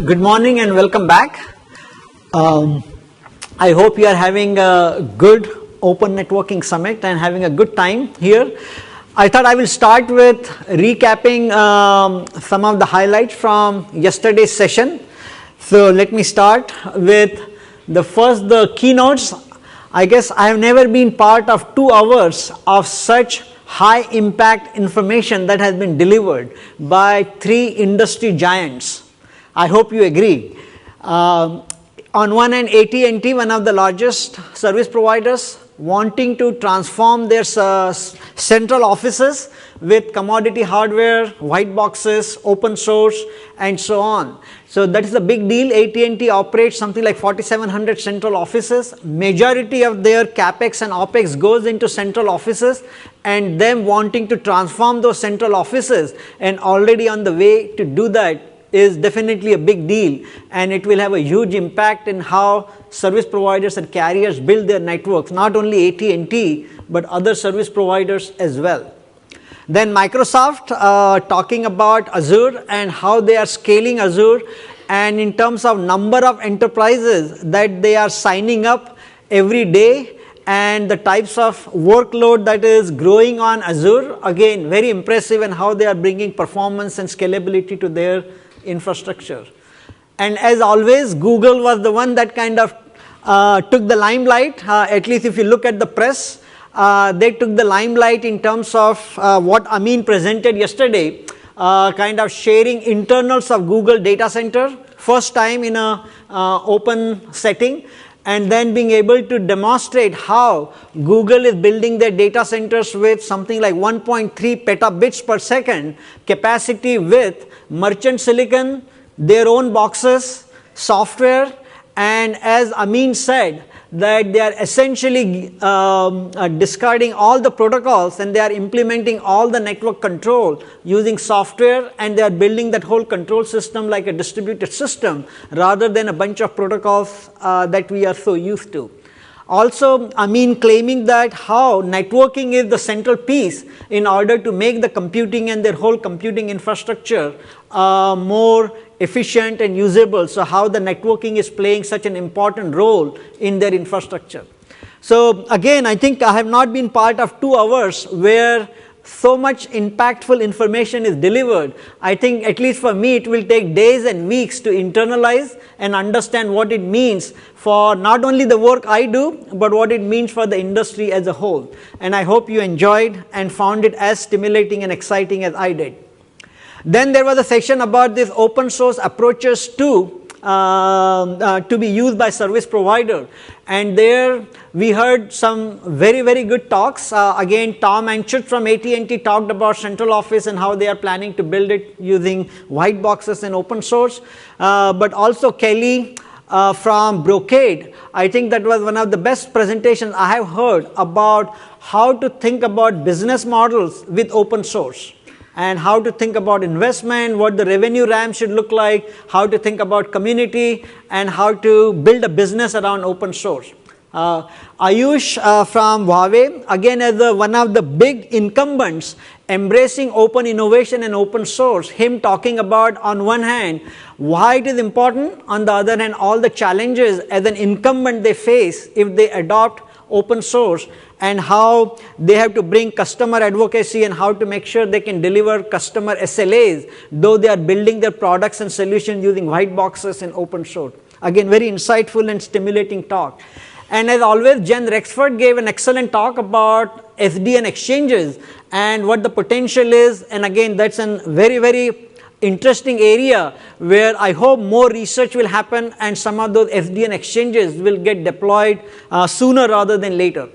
Good morning and welcome back. I hope you are having a good open networking summit and having a good time here. I thought I will start with recapping some of the highlights from yesterday's session. So let me start with the keynotes. I guess I have never been part of 2 hours of such high impact information that has been delivered by 3 industry giants. I hope you agree. On one hand, AT&T, one of the largest service providers, wanting to transform their central offices with commodity hardware, white boxes, open source, and so on. So that is a big deal. AT&T operates something like 4,700 central offices. Majority of their capex and opex goes into central offices, and them wanting to transform those central offices and already on the way to do that is definitely a big deal, and it will have a huge impact in how service providers and carriers build their networks, not only AT&T but other service providers as well. Then Microsoft talking about Azure and how they are scaling Azure, and in terms of number of enterprises that they are signing up every day and the types of workload that is growing on Azure, again very impressive, and how they are bringing performance and scalability to their infrastructure. And as always, Google was the one that kind of took the limelight, at least if you look at the press. They took the limelight in terms of what Amin presented yesterday, kind of sharing internals of Google data center, first time in a open setting, and then being able to demonstrate how Google is building their data centers with something like 1.3 petabits per second capacity with merchant silicon, their own boxes, software, and as Amin said, that they are essentially discarding all the protocols and they are implementing all the network control using software, and they are building that whole control system like a distributed system rather than a bunch of protocols that we are so used to. Also, Amin claiming that how networking is the central piece in order to make the computing and their whole computing infrastructure more efficient and usable. So how the networking is playing such an important role in their infrastructure. So again, I think I have not been part of 2 hours where so much impactful information is delivered. I think at least for me it will take days and weeks to internalize and understand what it means for not only the work I do, but what it means for the industry as a whole. And I hope you enjoyed and found it as stimulating and exciting as I did. Then there was a section about this open source approaches to be used by service provider, and there we heard some very good talks. Again, Tom Anchut from AT&T talked about central office and how they are planning to build it using white boxes and open source, but also Kelly from Brocade. I think that was one of the best presentations I have heard about how to think about business models with open source, and how to think about investment, what the revenue ramp should look like, how to think about community, and how to build a business around open source. Ayush from Huawei, again as one of the big incumbents, embracing open innovation and open source, him talking about on one hand why it is important, on the other hand all the challenges as an incumbent they face if they adopt open source, and how they have to bring customer advocacy and how to make sure they can deliver customer SLAs, though they are building their products and solutions using white boxes and open source. Again, very insightful and stimulating talk. And as always, Jen Rexford gave an excellent talk about SDN exchanges and what the potential is, and again that's a very interesting area where I hope more research will happen and some of those SDN exchanges will get deployed sooner rather than later.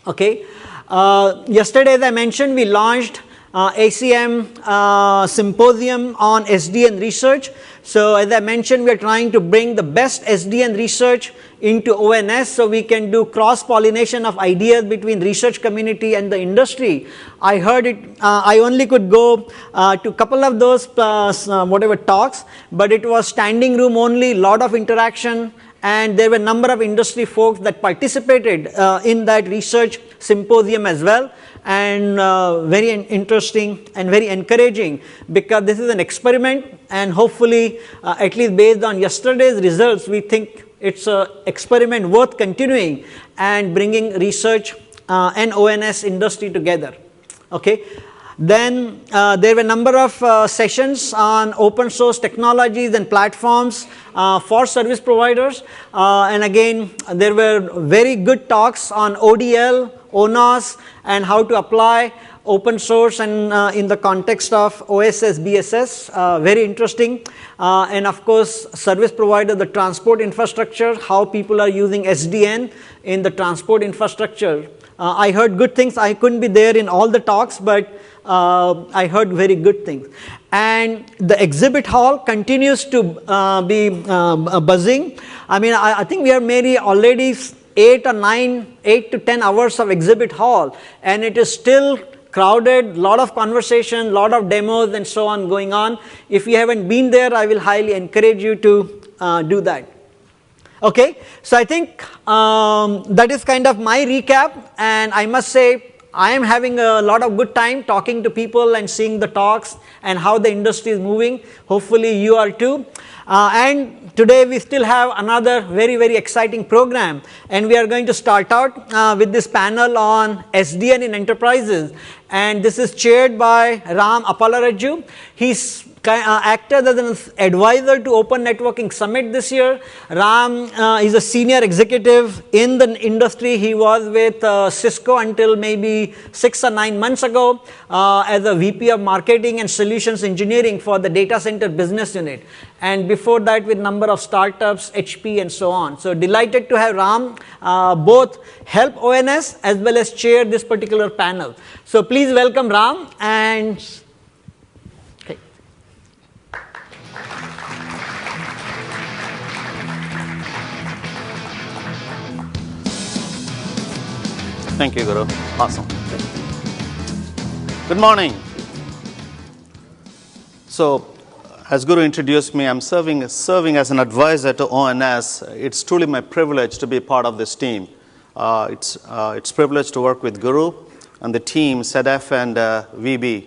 Okay. Yesterday, as I mentioned, we launched ACM symposium on SDN research. So as I mentioned, we are trying to bring the best SDN research into ONS so we can do cross-pollination of ideas between research community and the industry. I heard it, I only could go to a couple of those whatever talks, but it was standing room only, lot of interaction, and there were a number of industry folks that participated in that research symposium as well, and very interesting and very encouraging, because this is an experiment, and hopefully at least based on yesterday's results, we think it's an experiment worth continuing and bringing research and ONS industry together. Okay. Then there were a number of sessions on open source technologies and platforms for service providers, and again there were very good talks on ODL, ONS, and how to apply open source and in the context of OSS, BSS, very interesting. And of course service provider, the transport infrastructure, how people are using SDN in the transport infrastructure. I heard good things. I couldn't be there in all the talks, but I heard very good things. And the exhibit hall continues to be buzzing. I mean, I think we are maybe already 8 to 10 hours of exhibit hall, and it is still crowded, lot of conversation, lot of demos and so on going on. If you haven't been there, I will highly encourage you to do that. Okay, so I think that is kind of my recap, and I must say I am having a lot of good time talking to people and seeing the talks and how the industry is moving. Hopefully you are too. And today we still have another very exciting program, and we are going to start out with this panel on SDN in enterprises, and this is chaired by Ram Appalaraju. He's acted as an advisor to Open Networking Summit this year. Ram is a senior executive in the industry. He was with Cisco until maybe 6 or 9 months ago as a VP of Marketing and Solutions Engineering for the data center business unit, and before that with number of startups, HP and so on. So delighted to have Ram both help ONS as well as chair this particular panel. So please welcome Ram. And thank you, Guru. Awesome. Good morning. So, as Guru introduced me, I'm serving as an advisor to ONS. It's truly my privilege to be part of this team. It's privilege to work with Guru and the team, Sedef and VB.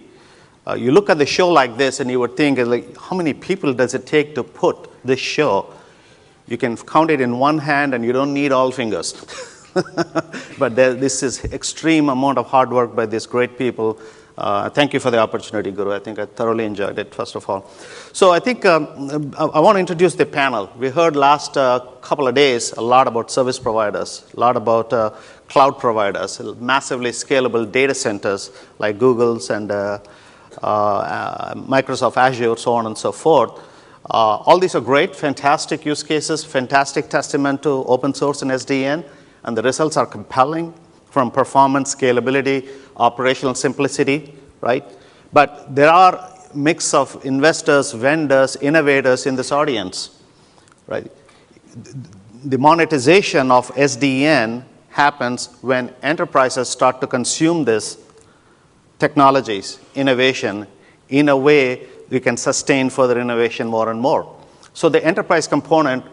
You look at the show like this, and you would think, like, how many people does it take to put this show? You can count it in one hand, and you don't need all fingers. But this is extreme amount of hard work by these great people. Thank you for the opportunity, Guru. I think I thoroughly enjoyed it, first of all. So I think I want to introduce the panel. We heard last couple of days a lot about service providers, a lot about cloud providers, massively scalable data centers like Google's and Microsoft Azure, so on and so forth. All these are great, fantastic use cases, fantastic testament to open source and SDN. And the results are compelling from performance, scalability, operational simplicity, right? But there are mix of investors, vendors, innovators in this audience, right? The monetization of SDN happens when enterprises start to consume this technologies, innovation, in a way we can sustain further innovation more and more. So the enterprise component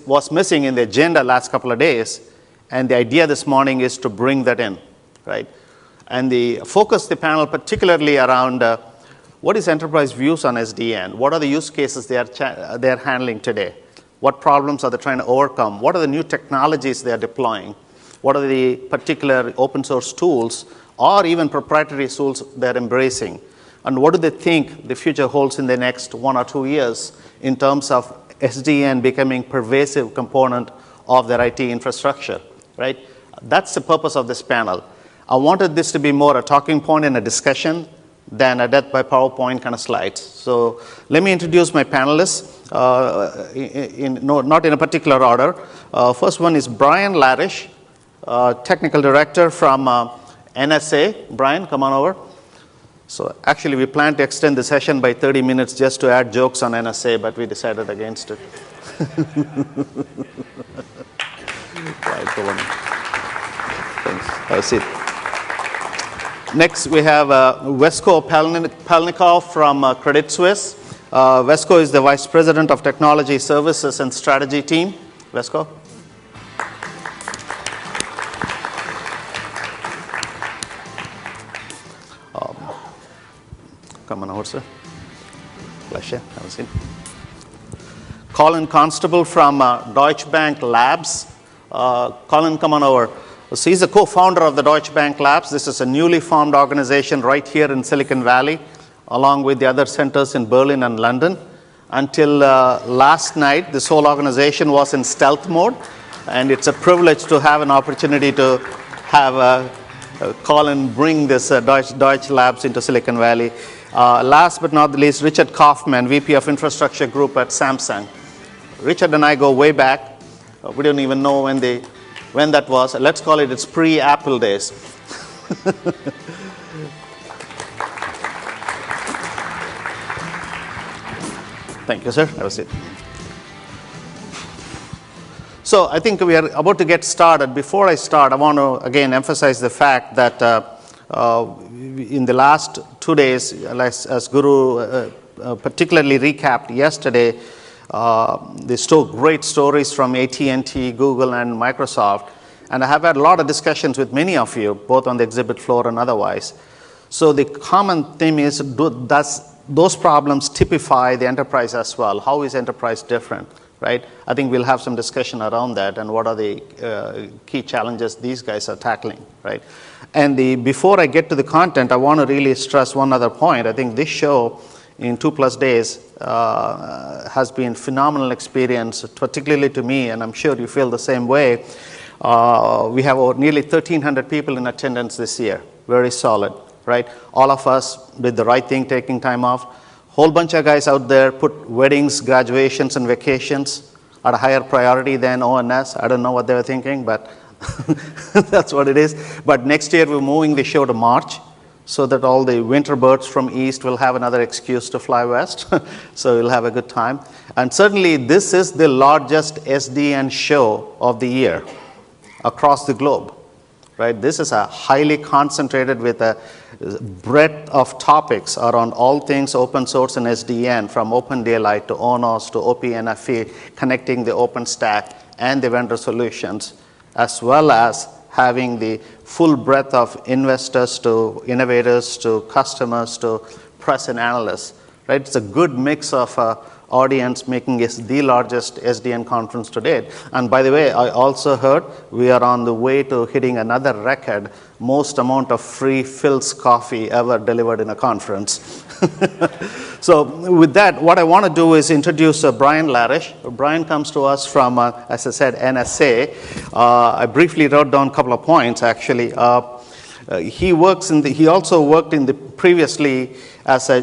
was missing in the agenda last couple of days. And the idea this morning is to bring that in, right? And the focus the panel particularly around what is enterprise views on SDN? What are the use cases they are handling today? What problems are they trying to overcome? What are the new technologies they are deploying? What are the particular open source tools or even proprietary tools they're embracing? And what do they think the future holds in the next 1 or 2 years in terms of SDN becoming pervasive component of their IT infrastructure? Right? That's the purpose of this panel. I wanted this to be more a talking point and a discussion than a death by PowerPoint kind of slides. So let me introduce my panelists, not in a particular order. First one is Brian Larish, Technical Director from NSA. Brian, come on over. So actually we planned to extend the session by 30 minutes just to add jokes on NSA, but we decided against it. Right, go on. Thanks. Have a seat. Next, we have Vesko Pelnikov from Credit Suisse. Vesko is the Vice President of Technology Services and Strategy Team. let's go. Come on over, sir. Bless you. Have a seat. Colin Constable from Deutsche Bank Labs. Colin, come on over. So he's a co-founder of the Deutsche Bank Labs. This is a newly formed organization right here in Silicon Valley, along with the other centers in Berlin and London. Until last night, this whole organization was in stealth mode, and it's a privilege to have an opportunity to have Colin bring this Deutsche Labs into Silicon Valley. Last but not the least, Richard Kaufman, VP of Infrastructure Group at Samsung. Richard and I go way back. We don't even know when that was. Let's call it its pre-Apple days. Thank you, sir. Have a seat. So I think we are about to get started. Before I start, I want to again emphasize the fact that in the last 2 days, as Guru particularly recapped yesterday, great stories from AT&T, Google, and Microsoft. And I have had a lot of discussions with many of you, both on the exhibit floor and otherwise. So the common theme is, does those problems typify the enterprise as well? How is enterprise different, right? I think we'll have some discussion around that and what are the key challenges these guys are tackling, right? And before I get to the content, I want to really stress one other point. I think this show in 2+ days has been phenomenal experience, particularly to me, and I'm sure you feel the same way. We have nearly 1,300 people in attendance this year, very solid. Right? All of us did the right thing, taking time off. Whole bunch of guys out there put weddings, graduations, and vacations at a higher priority than ONS. I don't know what they were thinking, but that's what it is. But next year, we're moving the show to March so that all the winter birds from East will have another excuse to fly west. So we'll have a good time. And certainly, this is the largest SDN show of the year across the globe. Right? This is a highly concentrated with a breadth of topics around all things open source and SDN, from Open Daylight to ONS to OPNFV, connecting the open stack and the vendor solutions, as well as having the full breadth of investors to innovators to customers to press and analysts. Right? It's a good mix of audience, making it the largest SDN conference to date. And by the way, I also heard we are on the way to hitting another record, most amount of free Phil's coffee ever delivered in a conference. So with that, what I want to do is introduce Brian Larish. Brian comes to us from, as I said, NSA. I briefly wrote down a couple of points, actually. He also worked in the previously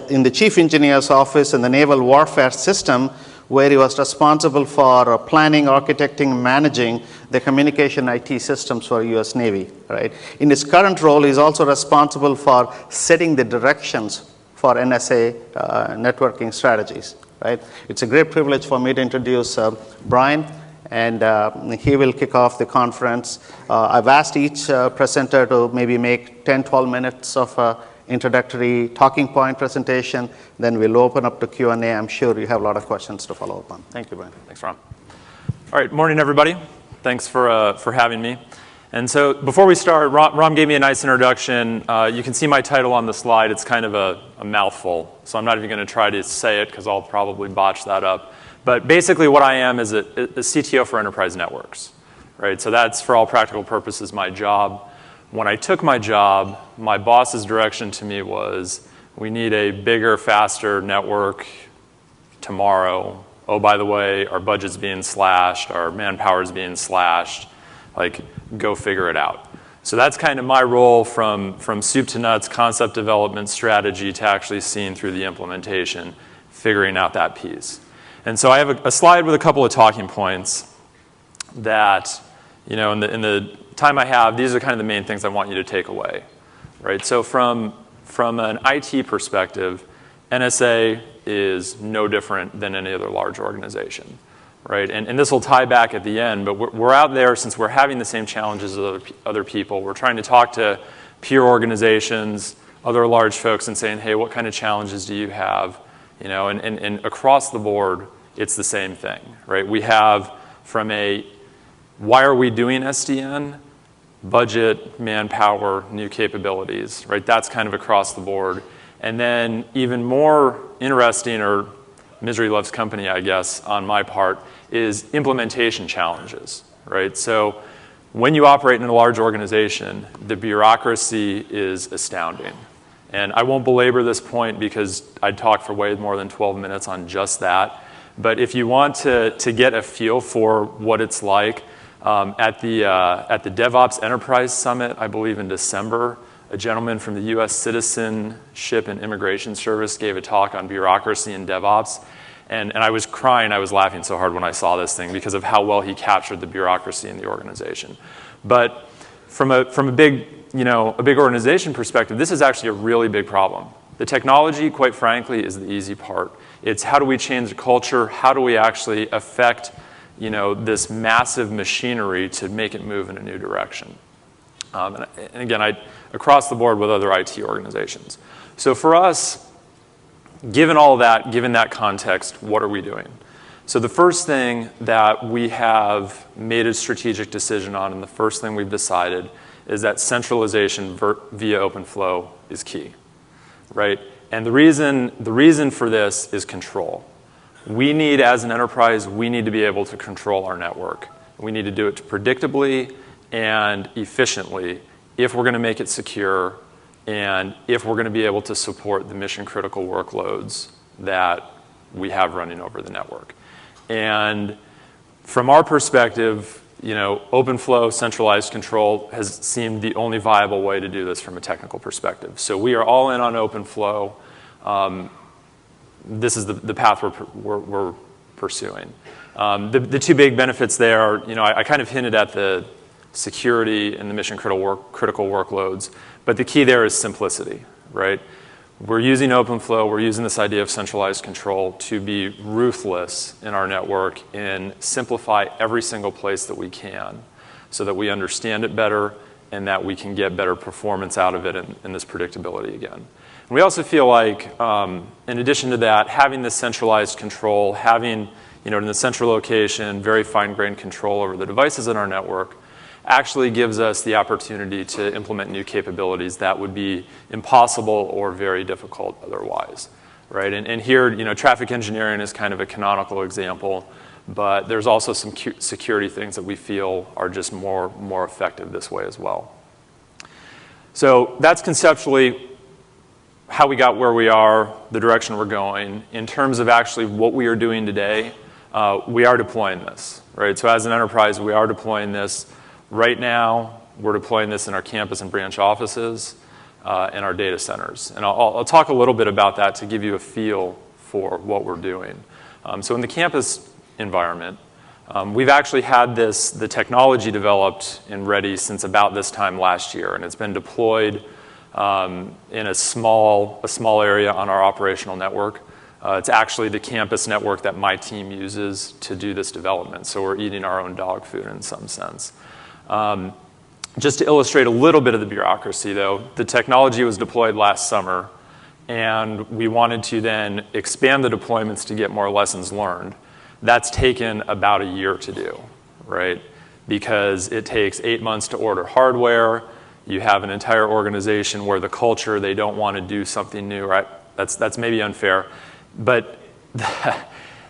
in the chief engineer's office in the naval warfare system, where he was responsible for planning, architecting, managing the communication IT systems for U.S. Navy. Right? In his current role, he's also responsible for setting the directions for NSA networking strategies. Right? It's a great privilege for me to introduce Brian. And he will kick off the conference. I've asked each presenter to maybe make 10-12 minutes of introductory talking point presentation. Then we'll open up to Q&A. I'm sure you have a lot of questions to follow up on. Thank you, Brian. Thanks, Ram. All right, morning, everybody. Thanks for having me. And so before we start, Ram gave me a nice introduction. You can see my title on the slide. It's kind of a mouthful, so I'm not even going to try to say it because I'll probably botch that up. But basically what I am is a CTO for enterprise networks, right? So that's, for all practical purposes, my job. When I took my job, my boss's direction to me was, we need a bigger, faster network tomorrow. Oh, by the way, our budget's being slashed, our manpower's being slashed. Like, go figure it out. So that's kind of my role from soup to nuts, concept development, strategy, to actually seeing through the implementation, figuring out that piece. And so I have a slide with a couple of talking points that, in the time I have, these are kind of the main things I want you to take away, right? So from an IT perspective, NSA is no different than any other large organization, right? And this will tie back at the end, but we're out there, since we're having the same challenges as other people. We're trying to talk to peer organizations, other large folks, and saying, hey, what kind of challenges do you have? And across the board, it's the same thing, right? We have from a why are we doing SDN, budget, manpower, new capabilities, right? That's kind of across the board. And then even more interesting, or misery loves company, I guess, on my part, is implementation challenges, right? So when you operate in a large organization, the bureaucracy is astounding. And I won't belabor this point because I'd talk for way more than 12 minutes on just that. But if you want to get a feel for what it's like, at the DevOps Enterprise Summit, I believe in December, a gentleman from the US Citizenship and Immigration Service gave a talk on bureaucracy and DevOps. And I was crying, I was laughing so hard when I saw this thing because of how well he captured the bureaucracy in the organization. But from a big organization perspective, this is actually a really big problem. The technology, quite frankly, is the easy part. It's how do we change the culture? How do we actually affect, this massive machinery to make it move in a new direction? And again, across the board with other IT organizations. So for us, given all of that, given that context, what are we doing? So the first thing that we have made a strategic decision on, and the first thing we've decided, is that centralization via OpenFlow is key, right? And the reason for this is control. We need, as an enterprise, we need to be able to control our network. We need to do it predictably and efficiently if we're going to make it secure and if we're going to be able to support the mission-critical workloads that we have running over the network. And from our perspective, OpenFlow centralized control has seemed the only viable way to do this from a technical perspective. So we are all in on OpenFlow. This is the path we're pursuing. The two big benefits there are, I kind of hinted at the security and the mission-critical workloads, but the key there is simplicity, right? We're using OpenFlow, we're using this idea of centralized control to be ruthless in our network and simplify every single place that we can so that we understand it better and that we can get better performance out of it and this predictability again. And we also feel like, in addition to that, having this centralized control, having, in the central location, very fine-grained control over the devices in our network, actually gives us the opportunity to implement new capabilities that would be impossible or very difficult otherwise, right? And here, traffic engineering is kind of a canonical example, but there's also some security things that we feel are just more effective this way as well. So that's conceptually how we got where we are, the direction we're going. In terms of actually what we are doing today, we are deploying this, right? So as an enterprise, we are deploying this. Right now, we're deploying this in our campus and branch offices and our data centers. And I'll talk a little bit about that to give you a feel for what we're doing. So in the campus environment, we've actually had the technology developed and ready since about this time last year, and it's been deployed in a small area on our operational network. It's actually the campus network that my team uses to do this development, so we're eating our own dog food in some sense. Just to illustrate a little bit of the bureaucracy, though, the technology was deployed last summer, and we wanted to then expand the deployments to get more lessons learned. That's taken about a year to do, right? Because it takes 8 months to order hardware. You have an entire organization where the culture, they don't want to do something new, right? That's maybe unfair, but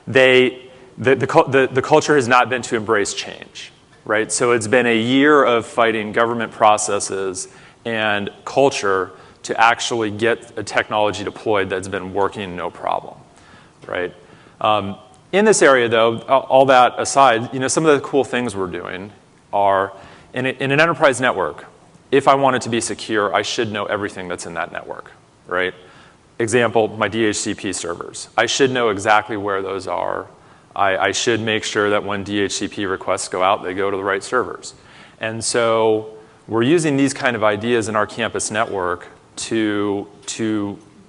the culture has not been to embrace change. Right? So it's been a year of fighting government processes and culture to actually get a technology deployed that's been working no problem, right? In this area, though, all that aside, some of the cool things we're doing are, in an enterprise network, if I want it to be secure, I should know everything that's in that network, right? Example, my DHCP servers. I should know exactly where those are. I should make sure that when DHCP requests go out, they go to the right servers. And so we're using these kind of ideas in our campus network to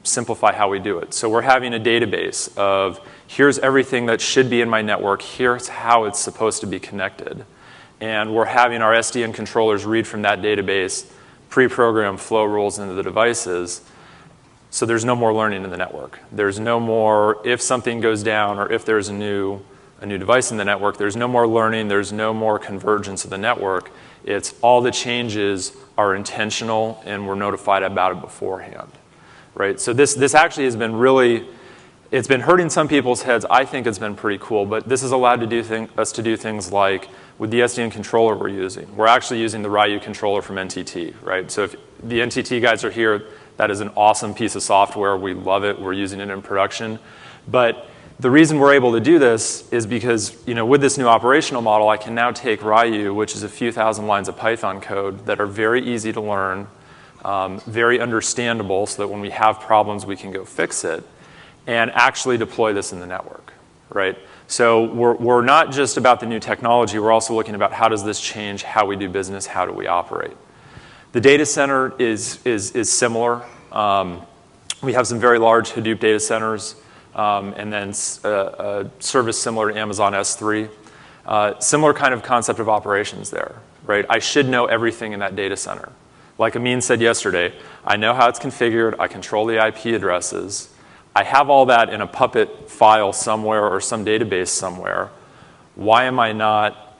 simplify how we do it. So we're having a database of here's everything that should be in my network, here's how it's supposed to be connected. And we're having our SDN controllers read from that database, pre-program flow rules into the devices. So there's no more learning in the network. There's no more if something goes down or if there's a new a new device in the network, there's no more learning, there's no more convergence of the network. It's all the changes are intentional and we're notified about it beforehand, right? So this actually has been really, it's been hurting some people's heads. I think it's been pretty cool, but this has allowed us to do things like with the SDN controller we're using. We're actually using the Ryu controller from NTT, right? So if the NTT guys are here, that is an awesome piece of software. We love it. We're using it in production. But the reason we're able to do this is because, with this new operational model, I can now take Ryu, which is a few thousand lines of Python code that are very easy to learn, very understandable, so that when we have problems, we can go fix it, and actually deploy this in the network, right? So we're not just about the new technology. We're also looking about how does this change how we do business, how do we operate. The data center is similar. We have some very large Hadoop data centers, and then a service similar to Amazon S3. Similar kind of concept of operations there, right? I should know everything in that data center. Like Amin said yesterday, I know how it's configured. I control the IP addresses. I have all that in a Puppet file somewhere or some database somewhere. Why am I not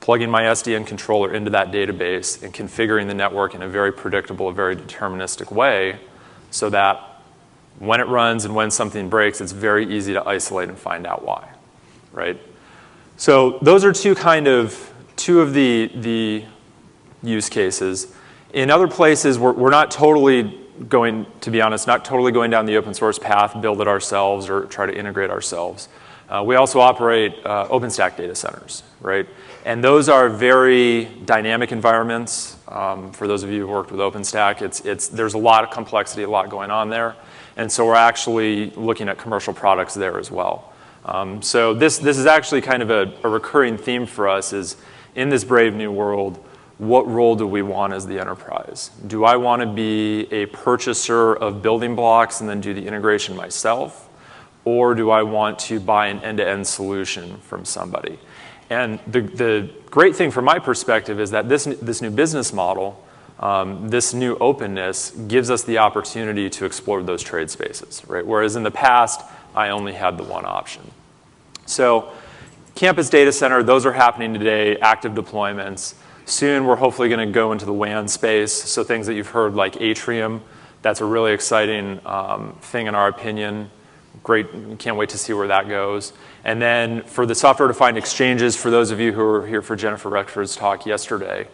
plugging my SDN controller into that database and configuring the network in a very predictable, very deterministic way so that when it runs and when something breaks, it's very easy to isolate and find out why, right? So those are two of the use cases. In other places, we're not totally going, to be honest, not totally going down the open source path, build it ourselves or try to integrate ourselves. We also operate OpenStack data centers, right? And those are very dynamic environments. For those of you who've worked with OpenStack, there's a lot of complexity, a lot going on there. And so we're actually looking at commercial products there as well. So this is actually kind of a recurring theme for us is in this brave new world, what role do we want as the enterprise? Do I want to be a purchaser of building blocks and then do the integration myself? Or do I want to buy an end-to-end solution from somebody? And the great thing from my perspective is that this new business model, this new openness gives us the opportunity to explore those trade spaces, right? Whereas in the past, I only had the one option. So campus data center, those are happening today, active deployments. Soon, we're hopefully going to go into the WAN space. So things that you've heard like Atrium, that's a really exciting thing in our opinion. Great, can't wait to see where that goes. And then for the software-defined exchanges, for those of you who were here for Jennifer Rexford's talk yesterday,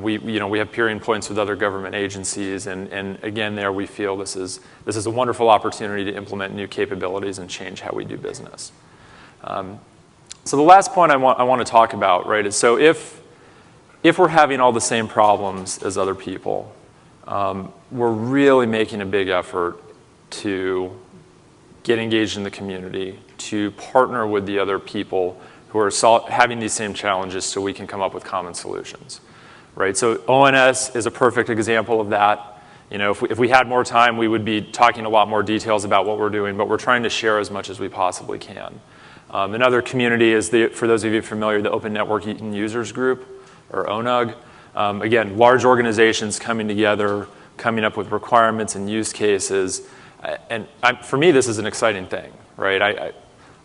we have peering points with other government agencies, and again, there we feel this is a wonderful opportunity to implement new capabilities and change how we do business. So the last point I want to talk about, right, is so if we're having all the same problems as other people, we're really making a big effort to get engaged in the community, to partner with the other people who are having these same challenges so we can come up with common solutions, right? So ONS is a perfect example of that. If we had more time, we would be talking a lot more details about what we're doing, but we're trying to share as much as we possibly can. Another community is, for those of you familiar, the Open Networking Users Group, or ONUG. Again, large organizations coming together, coming up with requirements and use cases. And for me, this is an exciting thing, right?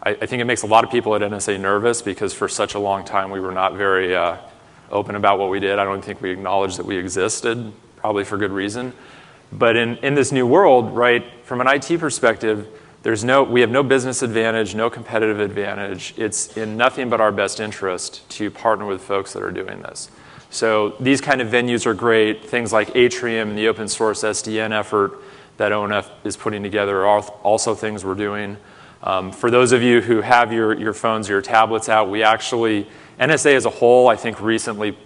I think it makes a lot of people at NSA nervous because for such a long time we were not very open about what we did. I don't think we acknowledged that we existed, probably for good reason. But in this new world, right, from an IT perspective, we have no business advantage, no competitive advantage. It's in nothing but our best interest to partner with folks that are doing this. So these kind of venues are great. Things like Atrium and the open source SDN effort that ONF is putting together are also things we're doing. For those of you who have your phones or your tablets out, we actually, NSA as a whole, I think recently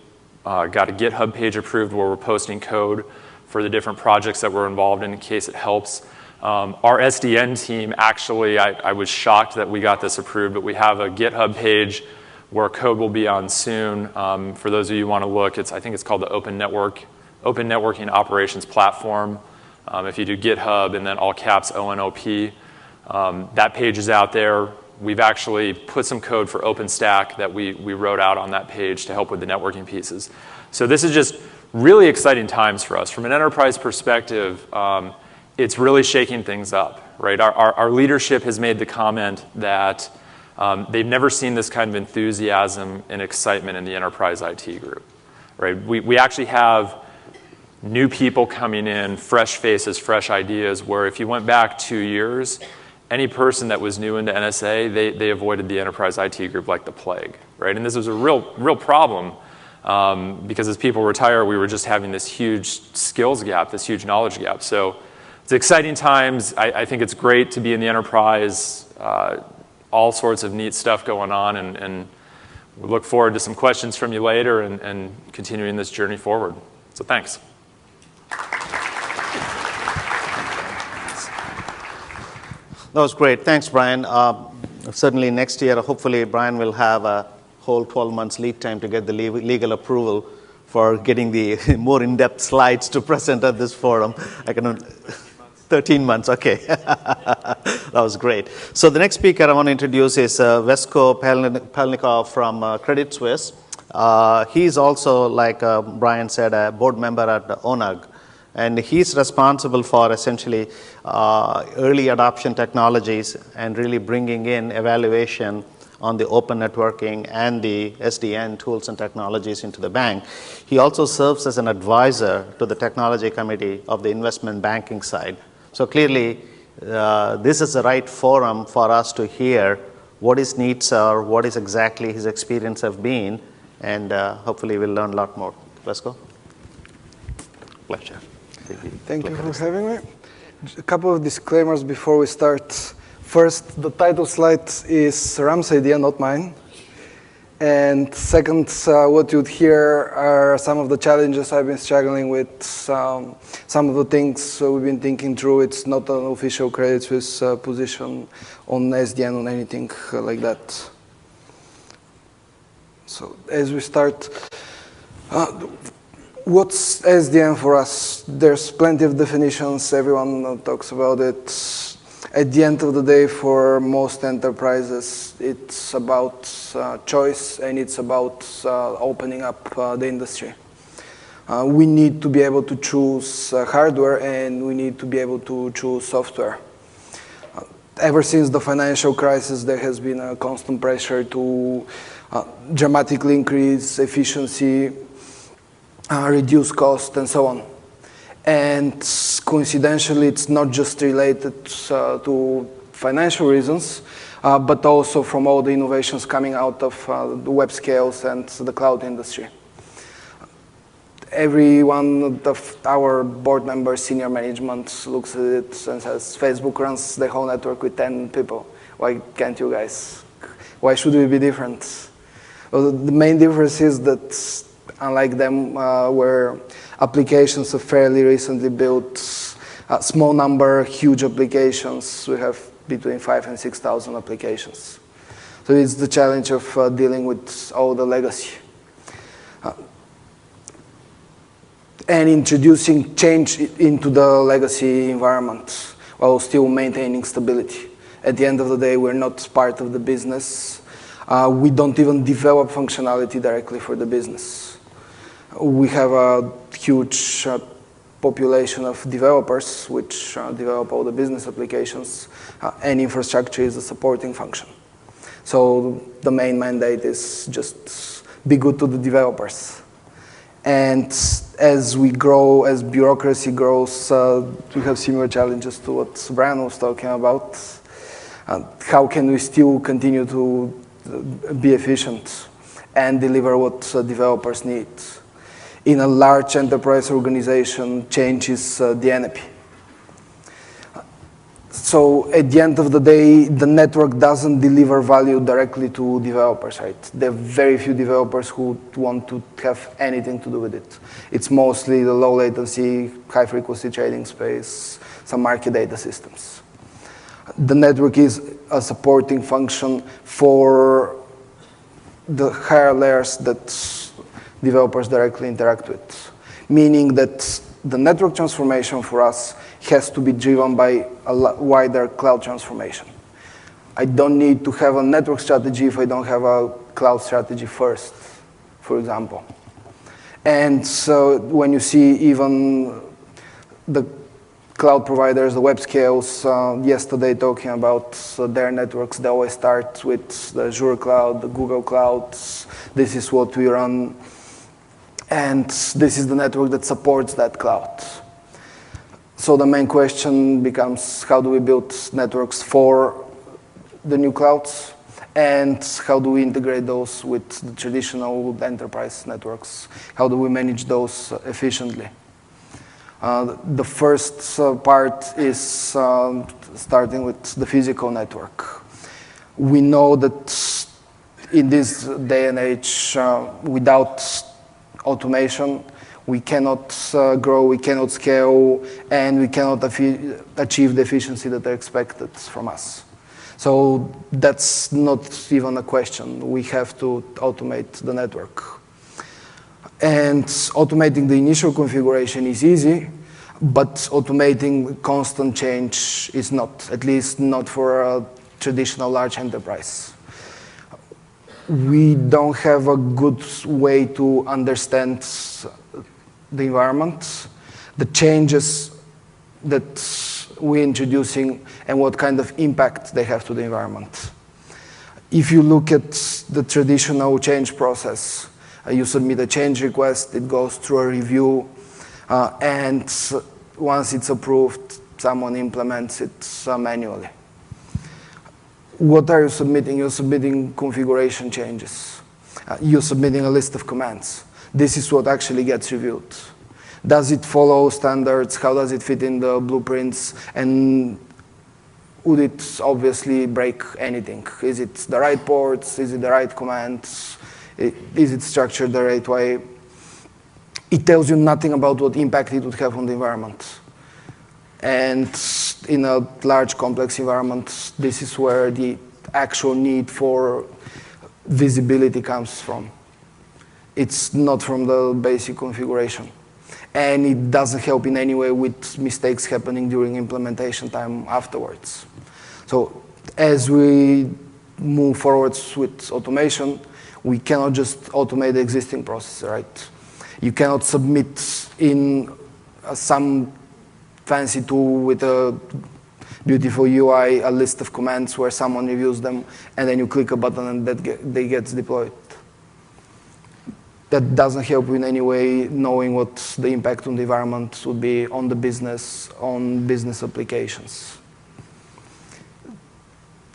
got a GitHub page approved where we're posting code for the different projects that we're involved in case it helps. Our SDN team, actually, I was shocked that we got this approved, but we have a GitHub page where code will be on soon. For those of you who want to look, I think it's called the Open Networking Operations Platform. If you do GitHub and then all caps ONOP, that page is out there. We've actually put some code for OpenStack that we wrote out on that page to help with the networking pieces. So this is just really exciting times for us. From an enterprise perspective, it's really shaking things up, right? Our leadership has made the comment that They've never seen this kind of enthusiasm and excitement in the enterprise IT group, right? We actually have new people coming in, fresh faces, fresh ideas, where if you went back 2 years, any person that was new into NSA, they avoided the enterprise IT group like the plague, right? And this was a real problem because as people retire, we were just having this huge skills gap, this huge knowledge gap. So it's exciting times. I think it's great to be in the enterprise, all sorts of neat stuff going on, and we look forward to some questions from you later and continuing this journey forward. So thanks. That was great. Thanks, Brian. Certainly next year, hopefully, Brian will have a whole 12 months lead time to get the legal approval for getting the more in-depth slides to present at this forum. 13 months, okay. That was great. So the next speaker I want to introduce is Vesko Pelnikov from Credit Suisse. He's also, like Brian said, a board member at ONAG. And he's responsible for essentially early adoption technologies and really bringing in evaluation on the open networking and the SDN tools and technologies into the bank. He also serves as an advisor to the technology committee of the investment banking side. So clearly, this is the right forum for us to hear what his needs are, what is exactly his experience have been, and hopefully we'll learn a lot more. Vesko? Pleasure. Thank you for having me. A couple of disclaimers before we start. First, the title slide is Ram's idea, not mine. And second, what you'd hear are some of the challenges I've been struggling with, some of the things we've been thinking through. It's not an official Credit Suisse position on SDN or anything like that. So as we start, what's SDN for us? There's plenty of definitions. Everyone talks about it. At the end of the day, for most enterprises, it's about choice and it's about opening up the industry. We need to be able to choose hardware and we need to be able to choose software. Ever since the financial crisis, there has been a constant pressure to dramatically increase efficiency, reduce cost, and so on. And coincidentally, it's not just related to financial reasons, but also from all the innovations coming out of the web scales and the cloud industry. Every one of our board members, senior management, looks at it and says, Facebook runs the whole network with 10 people. Why can't you guys? Why should we be different? Well, the main difference is that unlike them, where applications are fairly recently built, a small number, huge applications, we have between 5,000 and 6,000 applications. So it's the challenge of dealing with all the legacy. And introducing change into the legacy environment while still maintaining stability. At the end of the day, we're not part of the business. We don't even develop functionality directly for the business. We have a huge population of developers which develop all the business applications, and infrastructure is a supporting function. So the main mandate is just be good to the developers. And as we grow, as bureaucracy grows, we have similar challenges to what Brian was talking about. How can we still continue to be efficient and deliver what developers need? In a large enterprise organization, change is the enemy. So at the end of the day, the network doesn't deliver value directly to developers, right? There are very few developers who want to have anything to do with it. It's mostly the low latency, high frequency trading space, some market data systems. The network is a supporting function for the higher layers that developers directly interact with, meaning that the network transformation for us has to be driven by a wider cloud transformation. I don't need to have a network strategy if I don't have a cloud strategy first, for example. And so when you see even the cloud providers, the web scales, yesterday talking about their networks, they always start with the Azure cloud, the Google clouds. This is what we run. And this is the network that supports that cloud. So the main question becomes, how do we build networks for the new clouds? And how do we integrate those with the traditional enterprise networks? How do we manage those efficiently? The first part is starting with the physical network. We know that in this day and age, without automation, we cannot grow, we cannot scale, and we cannot achieve the efficiency that are expected from us. So that's not even a question. We have to automate the network. And automating the initial configuration is easy, but automating constant change is not, at least not for a traditional large enterprise. We don't have a good way to understand the environment, the changes that we're introducing, and what kind of impact they have to the environment. If you look at the traditional change process, you submit a change request, it goes through a review, and once it's approved, someone implements it manually. What are you submitting? You're submitting configuration changes. You're submitting a list of commands. This is what actually gets reviewed. Does it follow standards? How does it fit in the blueprints? And would it obviously break anything? Is it the right ports? Is it the right commands? Is it structured the right way? It tells you nothing about what impact it would have on the environment. And in a large, complex environment, this is where the actual need for visibility comes from. It's not from the basic configuration. And it doesn't help in any way with mistakes happening during implementation time afterwards. So as we move forward with automation, we cannot just automate the existing process, right? You cannot submit in some fancy tool with a beautiful UI, a list of commands where someone reviews them, and then you click a button and they get deployed. That doesn't help in any way knowing what the impact on the environment would be on the business, on business applications.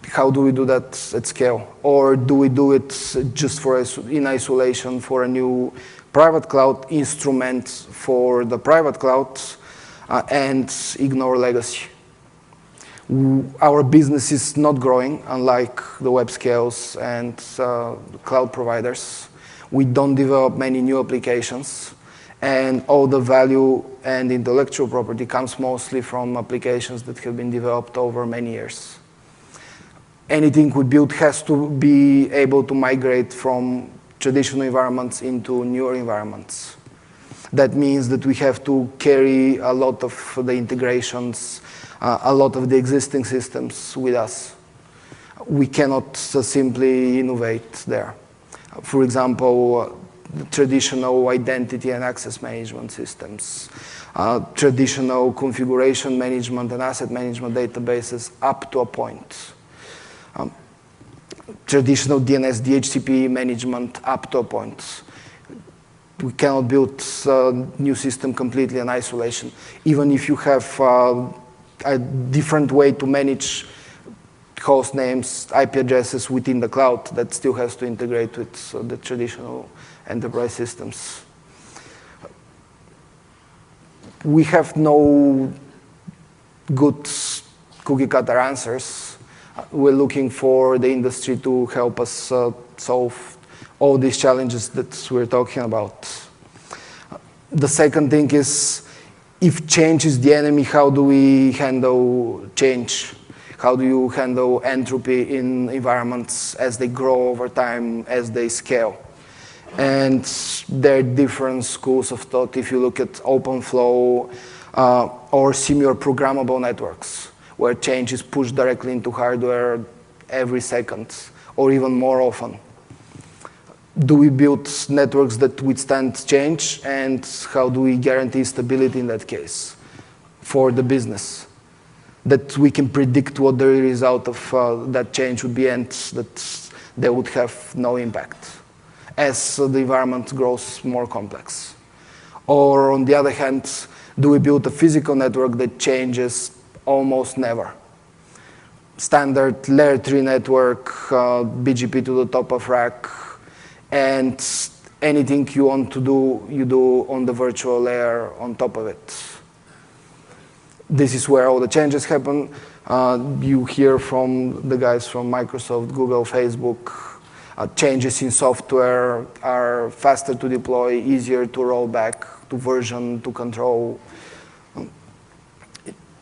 How do we do that at scale? Or do we do it just in isolation for a new private cloud instrument for the private cloud and ignore legacy? Our business is not growing, unlike the web scales and cloud providers. We don't develop many new applications, and all the value and intellectual property comes mostly from applications that have been developed over many years. Anything we build has to be able to migrate from traditional environments into newer environments. That means that we have to carry a lot of the integrations, a lot of the existing systems with us. We cannot simply innovate there. For example, the traditional identity and access management systems, traditional configuration management and asset management databases up to a point. Traditional DNS, DHCP management up to a point. We cannot build a new system completely in isolation. Even if you have a different way to manage host names, IP addresses within the cloud, that still has to integrate with the traditional enterprise systems. We have no good cookie-cutter answers. We're looking for the industry to help us solve all these challenges that we're talking about. The second thing is, if change is the enemy, how do we handle change? How do you handle entropy in environments as they grow over time, as they scale? And there are different schools of thought. If you look at OpenFlow or similar programmable networks, where change is pushed directly into hardware every second, or even more often. Do we build networks that withstand change, and how do we guarantee stability in that case? for the business, that we can predict what the result of that change would be and that they would have no impact as the environment grows more complex. Or on the other hand, do we build a physical network that changes almost never? Standard layer 3 network, BGP to the top of rack, and anything you want to do, you do on the virtual layer on top of it. This is where all the changes happen. You hear from the guys from Microsoft, Google, Facebook. Changes in software are faster to deploy, easier to roll back, to version, to control.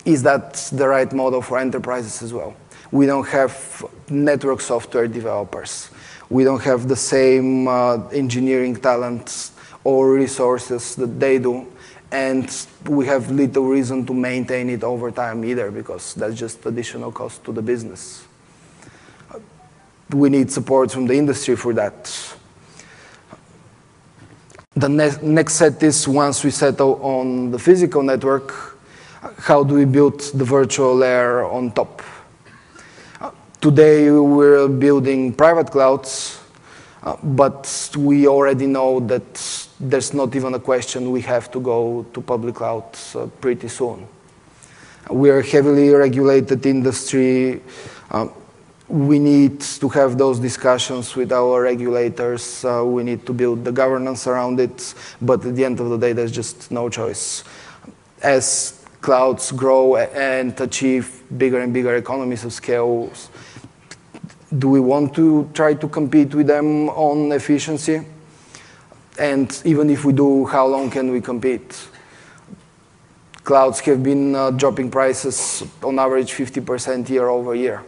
Is that the right model for enterprises as well? We don't have network software developers. We don't have the same engineering talents or resources that they do. And we have little reason to maintain it over time either, because that's just additional cost to the business. We need support from the industry for that. The next set is, once we settle on the physical network, how do we build the virtual layer on top? Today we're building private clouds, but we already know that there's not even a question we have to go to public clouds pretty soon. We are a heavily regulated industry. We need to have those discussions with our regulators. We need to build the governance around it. But at the end of the day, there's just no choice. As clouds grow and achieve bigger and bigger economies of scale, do we want to try to compete with them on efficiency? And even if we do, how long can we compete? Clouds have been dropping prices on average 50% year over year.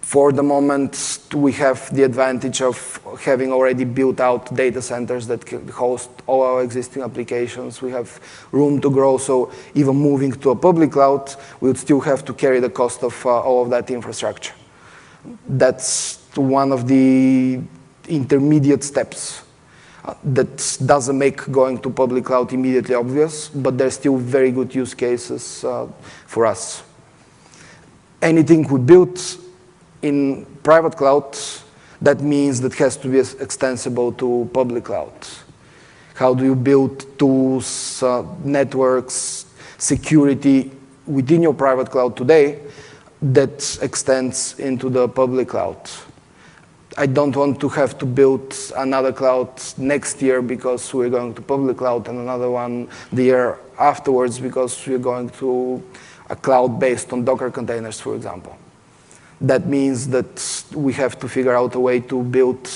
For the moment, we have the advantage of having already built out data centers that can host all our existing applications. We have room to grow, so even moving to a public cloud, we would still have to carry the cost of all of that infrastructure. That's one of the intermediate steps that doesn't make going to public cloud immediately obvious, but there's still very good use cases for us. Anything we build in private cloud, that means that has to be extensible to public cloud. How do you build tools, networks, security within your private cloud today that extends into the public cloud? I don't want to have to build another cloud next year because we're going to public cloud, and another one the year afterwards because we're going to a cloud based on Docker containers, for example. That means that we have to figure out a way to build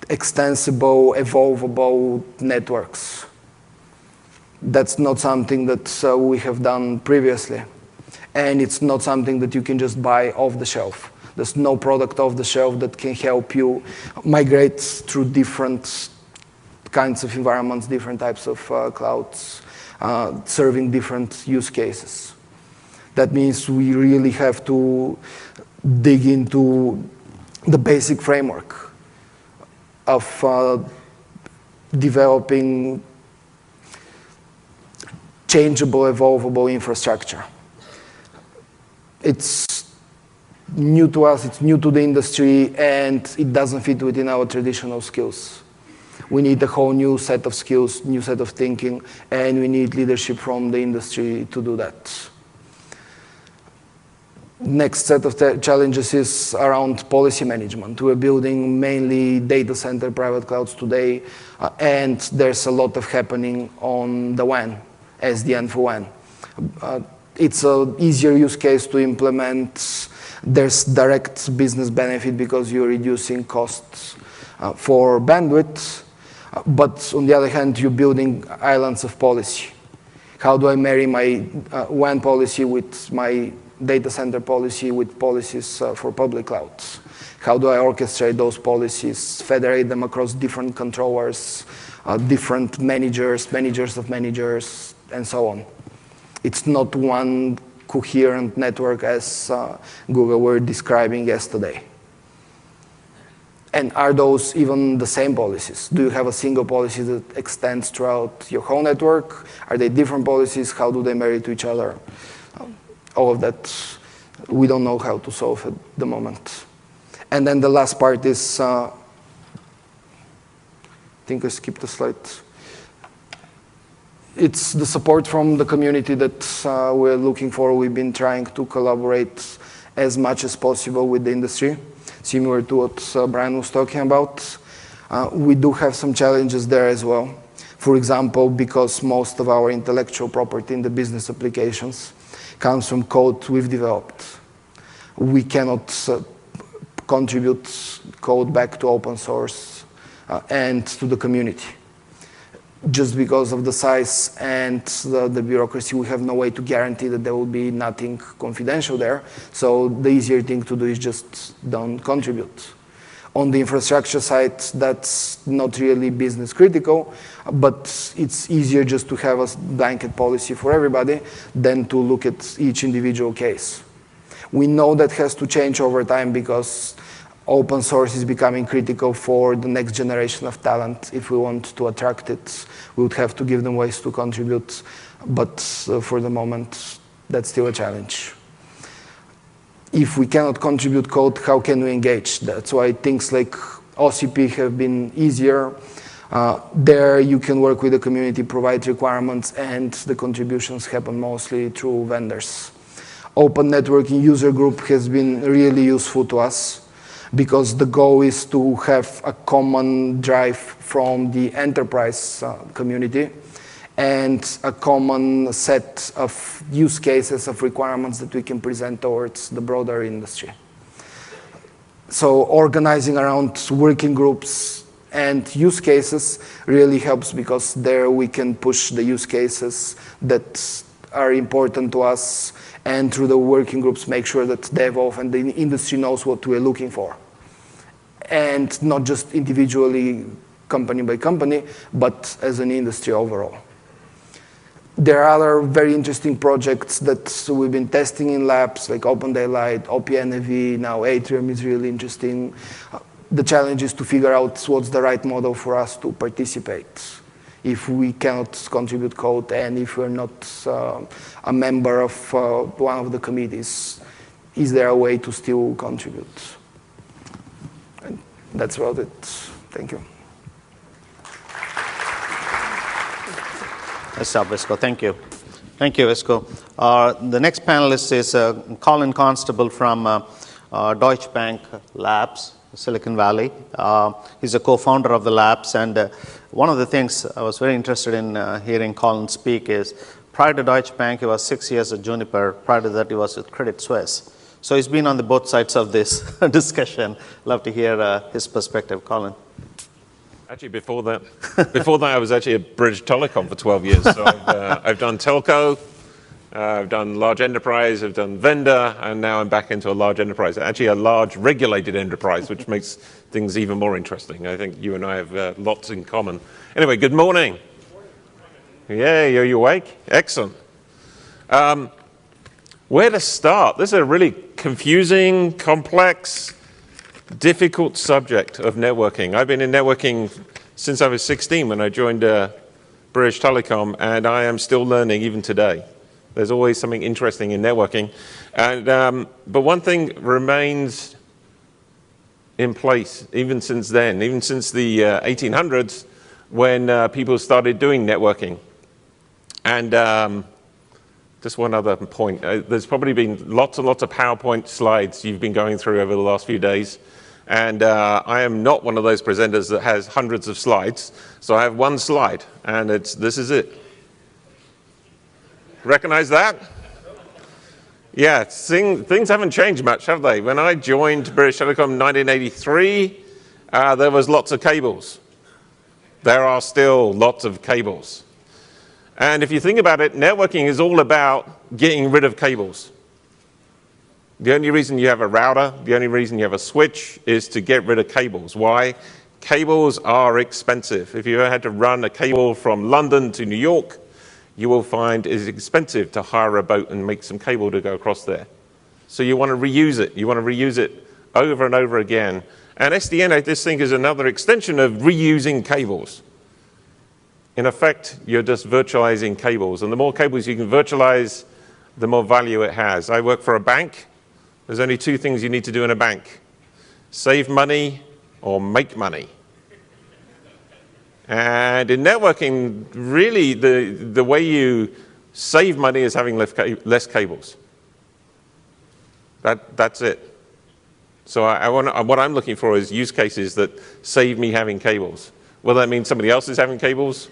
extensible, evolvable networks. That's not something that we have done previously. And it's not something that you can just buy off the shelf. There's no product off the shelf that can help you migrate through different kinds of environments, different types of clouds, serving different use cases. That means we really have to dig into the basic framework of developing changeable, evolvable infrastructure. It's new to us, it's new to the industry, and it doesn't fit within our traditional skills. We need a whole new set of skills, new set of thinking, and we need leadership from the industry to do that. Next set of challenges is around policy management. We're building mainly data center private clouds today, and there's a lot of happening on the WAN, SDN for WAN. It's an easier use case to implement. There's direct business benefit because you're reducing costs for bandwidth, but on the other hand, you're building islands of policy. How do I marry my WAN policy with my data center policy with policies for public clouds? How do I orchestrate those policies, federate them across different controllers, different managers, managers of managers, and so on? It's not one coherent network as Google were describing yesterday. And are those even the same policies? Do you have a single policy that extends throughout your whole network? Are they different policies? How do they marry to each other? All of that, we don't know how to solve at the moment. And then the last part is, I think I skipped a slide. It's the support from the community that we're looking for. We've been trying to collaborate as much as possible with the industry, similar to what Brian was talking about. We do have some challenges there as well. For example, because most of our intellectual property in the business applications comes from code we've developed. We cannot contribute code back to open source and to the community. Just because of the size and the bureaucracy, we have no way to guarantee that there will be nothing confidential there. So the easier thing to do is just don't contribute. On the infrastructure side, that's not really business critical, but it's easier just to have a blanket policy for everybody than to look at each individual case. We know that has to change over time because open source is becoming critical for the next generation of talent. If we want to attract it, we would have to give them ways to contribute. But for the moment, that's still a challenge. If we cannot contribute code, how can we engage? That's why things like OCP have been easier. There you can work with the community, provide requirements, and the contributions happen mostly through vendors. Open networking user group has been really useful to us, because the goal is to have a common drive from the enterprise community and a common set of use cases of requirements that we can present towards the broader industry. So organizing around working groups and use cases really helps, because there we can push the use cases that are important to us, and through the working groups make sure that they evolve and the industry knows what we're looking for. And not just individually, company by company, but as an industry overall. There are other very interesting projects that we've been testing in labs, like Open Daylight, OPNAV, now Atrium is really interesting. The challenge is to figure out what's the right model for us to participate. If we cannot contribute code and if we're not a member of one of the committees, is there a way to still contribute? And that's about it. Thank you. Nice job, Visco. Thank you. Thank you, Visco. The next panelist is Colin Constable from Deutsche Bank Labs, Silicon Valley. He's a co-founder of the labs, and one of the things I was very interested in hearing Colin speak is, prior to Deutsche Bank, he was 6 years at Juniper. Prior to that, he was with Credit Suisse. So he's been on the both sides of this discussion. Love to hear his perspective. Colin. Actually, before that, I was actually at British Telecom for 12 years. So I've done telco, I've done large enterprise, I've done vendor, and now I'm back into a large enterprise. Actually, a large regulated enterprise, which makes things even more interesting. I think you and I have lots in common. Anyway, good morning. Yay, are you awake? Excellent. Where to start? This is a really confusing, complex, difficult subject of networking. I've been in networking since I was 16 when I joined British Telecom, and I am still learning even today. There's always something interesting in networking. And, but one thing remains in place even since then, even since the 1800s when people started doing networking. And just one other point. There's probably been lots and lots of PowerPoint slides you've been going through over the last few days. And I am not one of those presenters that has hundreds of slides. So I have one slide, and this is it. Recognize that? Yeah, things haven't changed much, have they? When I joined British Telecom in 1983, there was lots of cables. There are still lots of cables. And if you think about it, networking is all about getting rid of cables. The only reason you have a router, the only reason you have a switch is to get rid of cables. Why? Cables are expensive. If you had to run a cable from London to New York, you will find it's expensive to hire a boat and make some cable to go across there. So you want to reuse it. You want to reuse it over and over again. And SDN, I just think, is another extension of reusing cables. In effect, you're just virtualizing cables. And the more cables you can virtualize, the more value it has. I work for a bank. There's only two things you need to do in a bank: save money or make money. And in networking, really, the way you save money is having less cables. That's it. So what I'm looking for is use cases that save me having cables. Whether that means somebody else is having cables,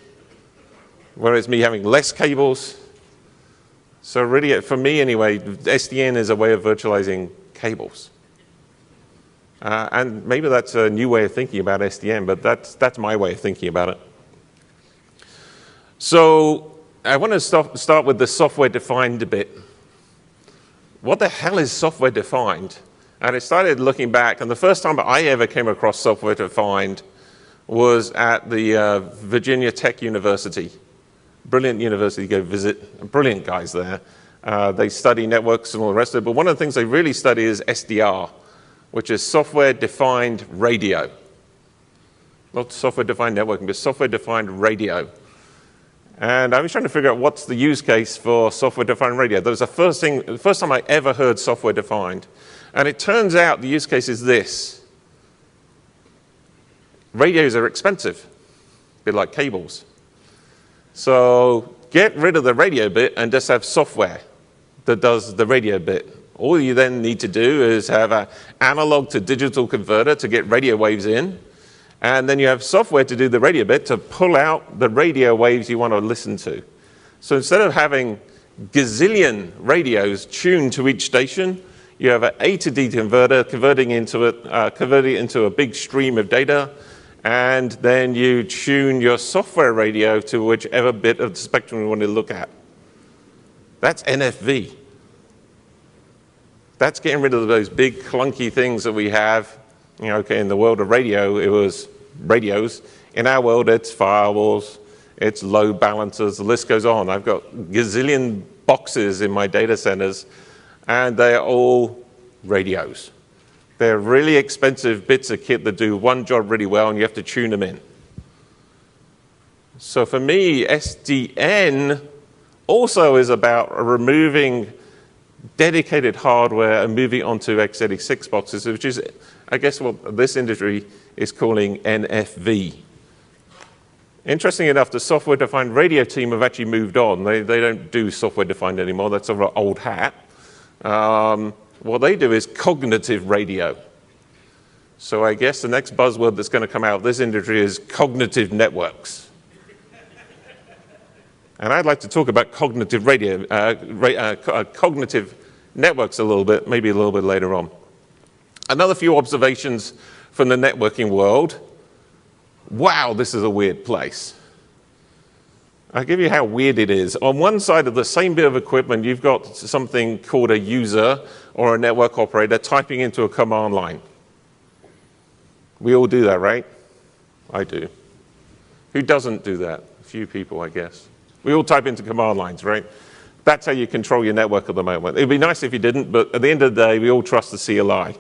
whether it's me having less cables. So really, for me anyway, SDN is a way of virtualizing cables. And maybe that's a new way of thinking about SDN, but that's my way of thinking about it. So I want to start with the software-defined bit. What the hell is software-defined? And I started looking back, and the first time I ever came across software-defined was at the Virginia Tech University. Brilliant university, go visit. Brilliant guys there. They study networks and all the rest of it, but one of the things they really study is SDR, which is software-defined radio. Not software-defined networking, but software-defined radio. And I was trying to figure out what's the use case for software-defined radio. That was the first time I ever heard software-defined. And it turns out the use case is this. Radios are expensive, a bit like cables. So get rid of the radio bit and just have software that does the radio bit. All you then need to do is have an analog to digital converter to get radio waves in, and then you have software to do the radio bit to pull out the radio waves you want to listen to. So instead of having gazillion radios tuned to each station, you have an A to D converter converting it into a big stream of data, and then you tune your software radio to whichever bit of the spectrum you want to look at. That's NFV. That's getting rid of those big clunky things that we have. You know, okay, in the world of radio, it was radios. In our world, it's firewalls, it's load balancers, the list goes on. I've got gazillion boxes in my data centers, and they're all radios. They're really expensive bits of kit that do one job really well, and you have to tune them in. So for me, SDN also is about removing dedicated hardware and moving on to x86 boxes, which is, I guess, what this industry is calling NFV. Interestingly enough, the software-defined radio team have actually moved on. They don't do software-defined anymore. That's sort of an old hat. What they do is cognitive radio. So I guess the next buzzword that's going to come out of this industry is cognitive networks. And I'd like to talk about cognitive cognitive networks a little bit, maybe a little bit later on. Another few observations from the networking world. Wow, this is a weird place. I'll give you how weird it is. On one side of the same bit of equipment, you've got something called a user or a network operator typing into a command line. We all do that, right? I do. Who doesn't do that? A few people, I guess. We all type into command lines, right? That's how you control your network at the moment. It'd be nice if you didn't, but at the end of the day, we all trust the CLI.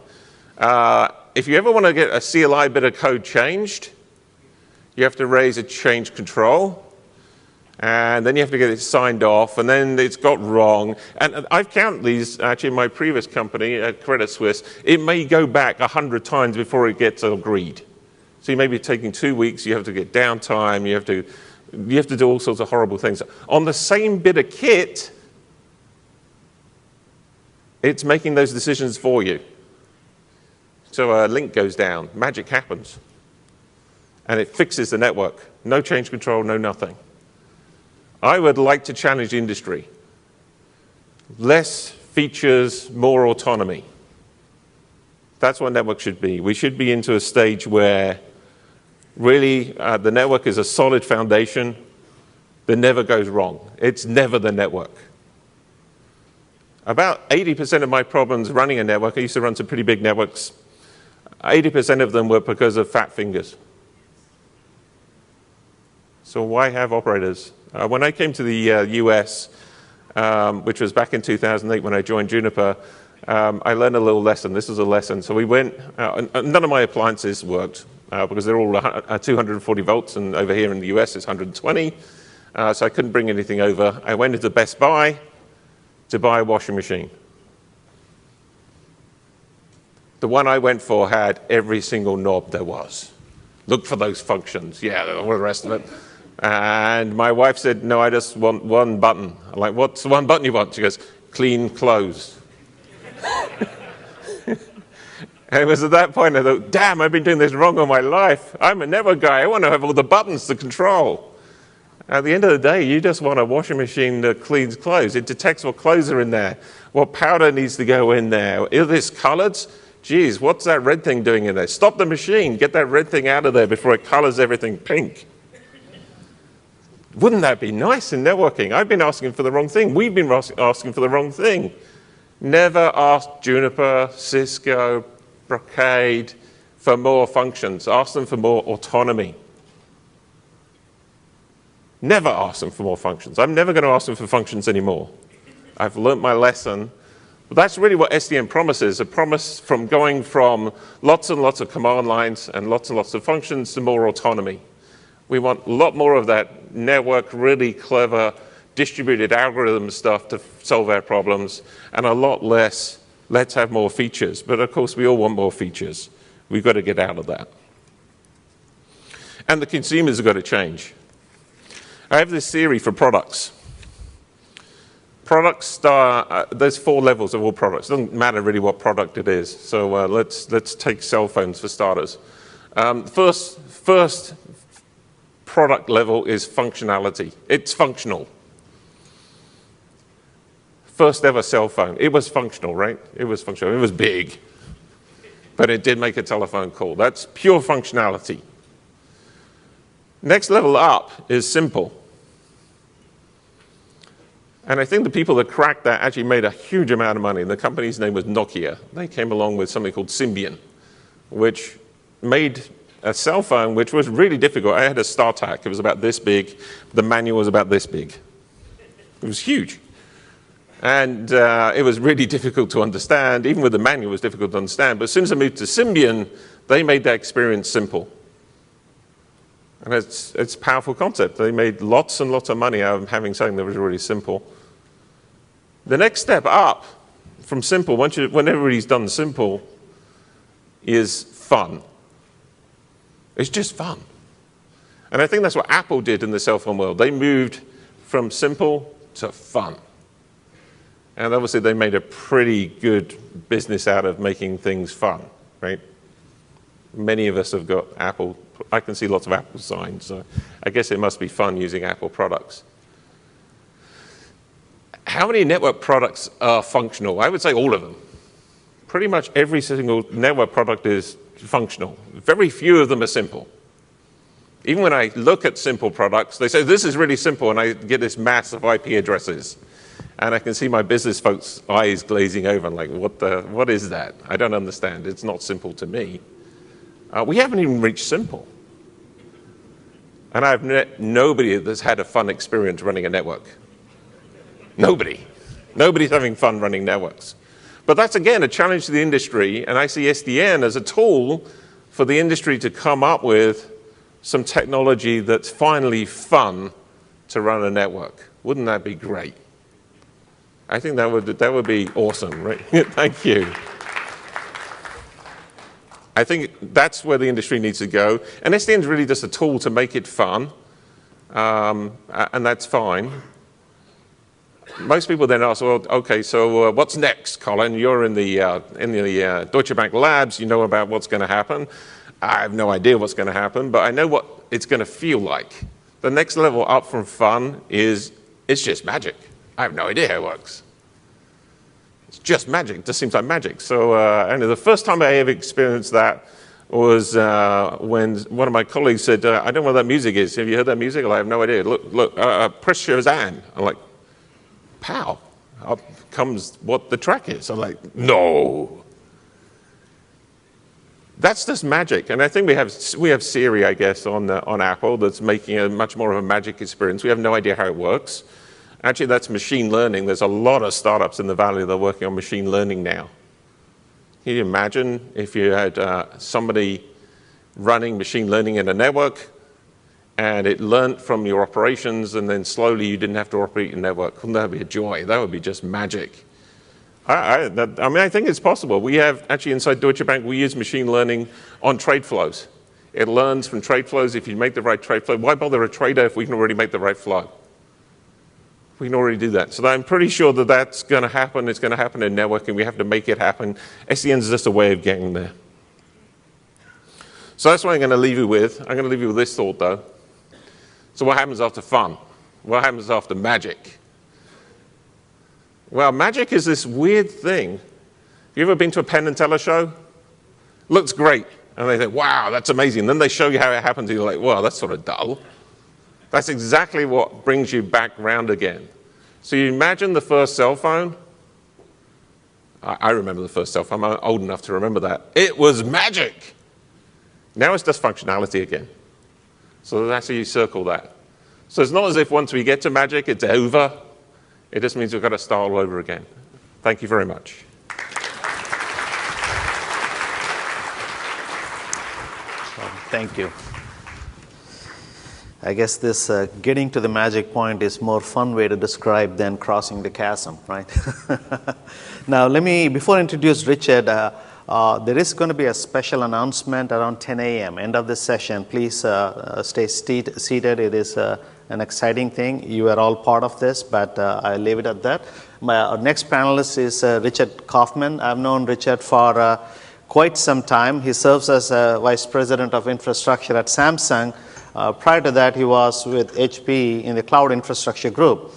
If you ever want to get a CLI bit of code changed, you have to raise a change control, and then you have to get it signed off, and then it's got wrong. And I've counted these, actually, in my previous company, Credit Suisse. It may go back 100 times before it gets agreed. So you may be taking 2 weeks, you have to get downtime, you have to do all sorts of horrible things. On the same bit of kit, it's making those decisions for you. So a link goes down, magic happens, and it fixes the network. No change control, no nothing. I would like to challenge the industry. Less features, more autonomy. That's what network should be. We should be into a stage where really the network is a solid foundation that never goes wrong. It's never the network. About 80% of my problems running a network, I used to run some pretty big networks, 80% of them were because of fat fingers. So why have operators? When I came to the US, which was back in 2008 when I joined Juniper, I learned a little lesson. This was a lesson. So we went, none of my appliances worked because they're all 240 volts, and over here in the US it's 120. So I couldn't bring anything over. I went into Best Buy to buy a washing machine. The one I went for had every single knob there was. Look for those functions. Yeah, all the rest of it. And my wife said, no, I just want one button. I'm like, what's the one button you want? She goes, clean clothes. And it was at that point I thought, damn, I've been doing this wrong all my life. I'm a network guy. I want to have all the buttons to control. At the end of the day, you just want a washing machine that cleans clothes. It detects what clothes are in there, what powder needs to go in there. Is this colored? Geez, what's that red thing doing in there? Stop the machine. Get that red thing out of there before it colors everything pink. Wouldn't that be nice in networking? I've been asking for the wrong thing. We've been asking for the wrong thing. Never ask Juniper, Cisco, Brocade for more functions. Ask them for more autonomy. Never ask them for more functions. I'm never going to ask them for functions anymore. I've learned my lesson. But that's really what SDN promises, a promise from going from lots and lots of command lines and lots of functions to more autonomy. We want a lot more of that network, really clever, distributed algorithm stuff to solve our problems, and a lot less, let's have more features. But of course, we all want more features. We've got to get out of that. And the consumers have got to change. I have this theory for products. Products there's 4 levels of all products. It doesn't matter really what product it is. So let's take cell phones for starters. First product level is functionality. It's functional. First ever cell phone. It was functional, right? It was functional. It was big. But it did make a telephone call. That's pure functionality. Next level up is simple. And I think the people that cracked that actually made a huge amount of money. The company's name was Nokia. They came along with something called Symbian, which made a cell phone which was really difficult. I had a StarTAC. It was about this big. The manual was about this big. It was huge. And it was really difficult to understand. Even with the manual, it was difficult to understand. But as soon as I moved to Symbian, they made that experience simple. And it's a powerful concept. They made lots and lots of money out of having something that was really simple. The next step up from simple, when everybody's done simple, is fun. It's just fun. And I think that's what Apple did in the cell phone world. They moved from simple to fun. And obviously they made a pretty good business out of making things fun, right? Many of us have got Apple. I can see lots of Apple signs, so I guess it must be fun using Apple products. How many network products are functional? I would say all of them. Pretty much every single network product is functional. Very few of them are simple. Even when I look at simple products, they say, this is really simple, and I get this mass of IP addresses. And I can see my business folks' eyes glazing over, and like, what is that? I don't understand. It's not simple to me. We haven't even reached simple. And I've met nobody that's had a fun experience running a network. Nobody. Nobody's having fun running networks. But that's, again, a challenge to the industry, and I see SDN as a tool for the industry to come up with some technology that's finally fun to run a network. Wouldn't that be great? I think that would be awesome, right? Thank you. I think that's where the industry needs to go. And SDN is really just a tool to make it fun, and that's fine. Most people then ask, well, okay, so what's next, Colin? You're in the Deutsche Bank labs. You know about what's going to happen. I have no idea what's going to happen, but I know what it's going to feel like. The next level up from fun is it's just magic. I have no idea how it works. It's just magic. It just seems like magic. So and the first time I ever experienced that was when one of my colleagues said, I don't know what that music is. Have you heard that music? I have no idea. Look, press Shazam. I'm like, pow. Up comes what the track is. I'm like, no. That's just magic. And I think we have Siri, I guess, on Apple that's making a much more of a magic experience. We have no idea how it works. Actually, that's machine learning. There's a lot of startups in the Valley that are working on machine learning now. Can you imagine if you had somebody running machine learning in a network and it learned from your operations and then slowly you didn't have to operate your network? Wouldn't that be a joy? That would be just magic. I mean, I think it's possible. We have, actually inside Deutsche Bank, we use machine learning on trade flows. It learns from trade flows if you make the right trade flow. Why bother a trader if we can already make the right flow? We can already do that. So I'm pretty sure that that's going to happen. It's going to happen in networking. We have to make it happen. SDN is just a way of getting there. So that's what I'm going to leave you with. I'm going to leave you with this thought, though. So what happens after fun? What happens after magic? Well, magic is this weird thing. Have you ever been to a Penn and Teller show? Looks great. And they think, wow, that's amazing. Then they show you how it happens, and you're like, wow, that's sort of dull. That's exactly what brings you back round again. So you imagine the first cell phone. I remember the first cell phone. I'm old enough to remember that. It was magic. Now it's just functionality again. So that's how you circle that. So it's not as if once we get to magic, it's over. It just means we've got to start all over again. Thank you very much. Thank you. I guess this getting to the magic point is more fun way to describe than crossing the chasm, right? Now, before I introduce Richard, there is going to be a special announcement around 10 a.m., end of this session. Please stay seated. It is an exciting thing. You are all part of this, but I'll leave it at that. Our next panelist is Richard Kaufman. I've known Richard for quite some time. He serves as Vice President of Infrastructure at Samsung. Prior to that, he was with HP in the Cloud Infrastructure Group.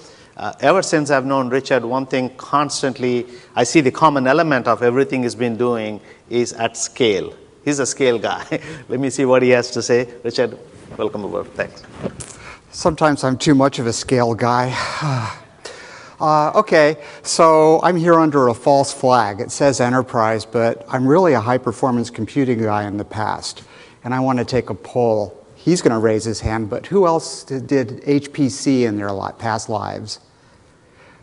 Ever since I've known Richard, one thing constantly, I see the common element of everything he's been doing is at scale. He's a scale guy. Let me see what he has to say. Richard, welcome aboard. Thanks. Sometimes I'm too much of a scale guy. Okay, so I'm here under a false flag. It says enterprise, but I'm really a high-performance computing guy in the past, and I want to take a poll. He's going to raise his hand, but who else did HPC in their past lives?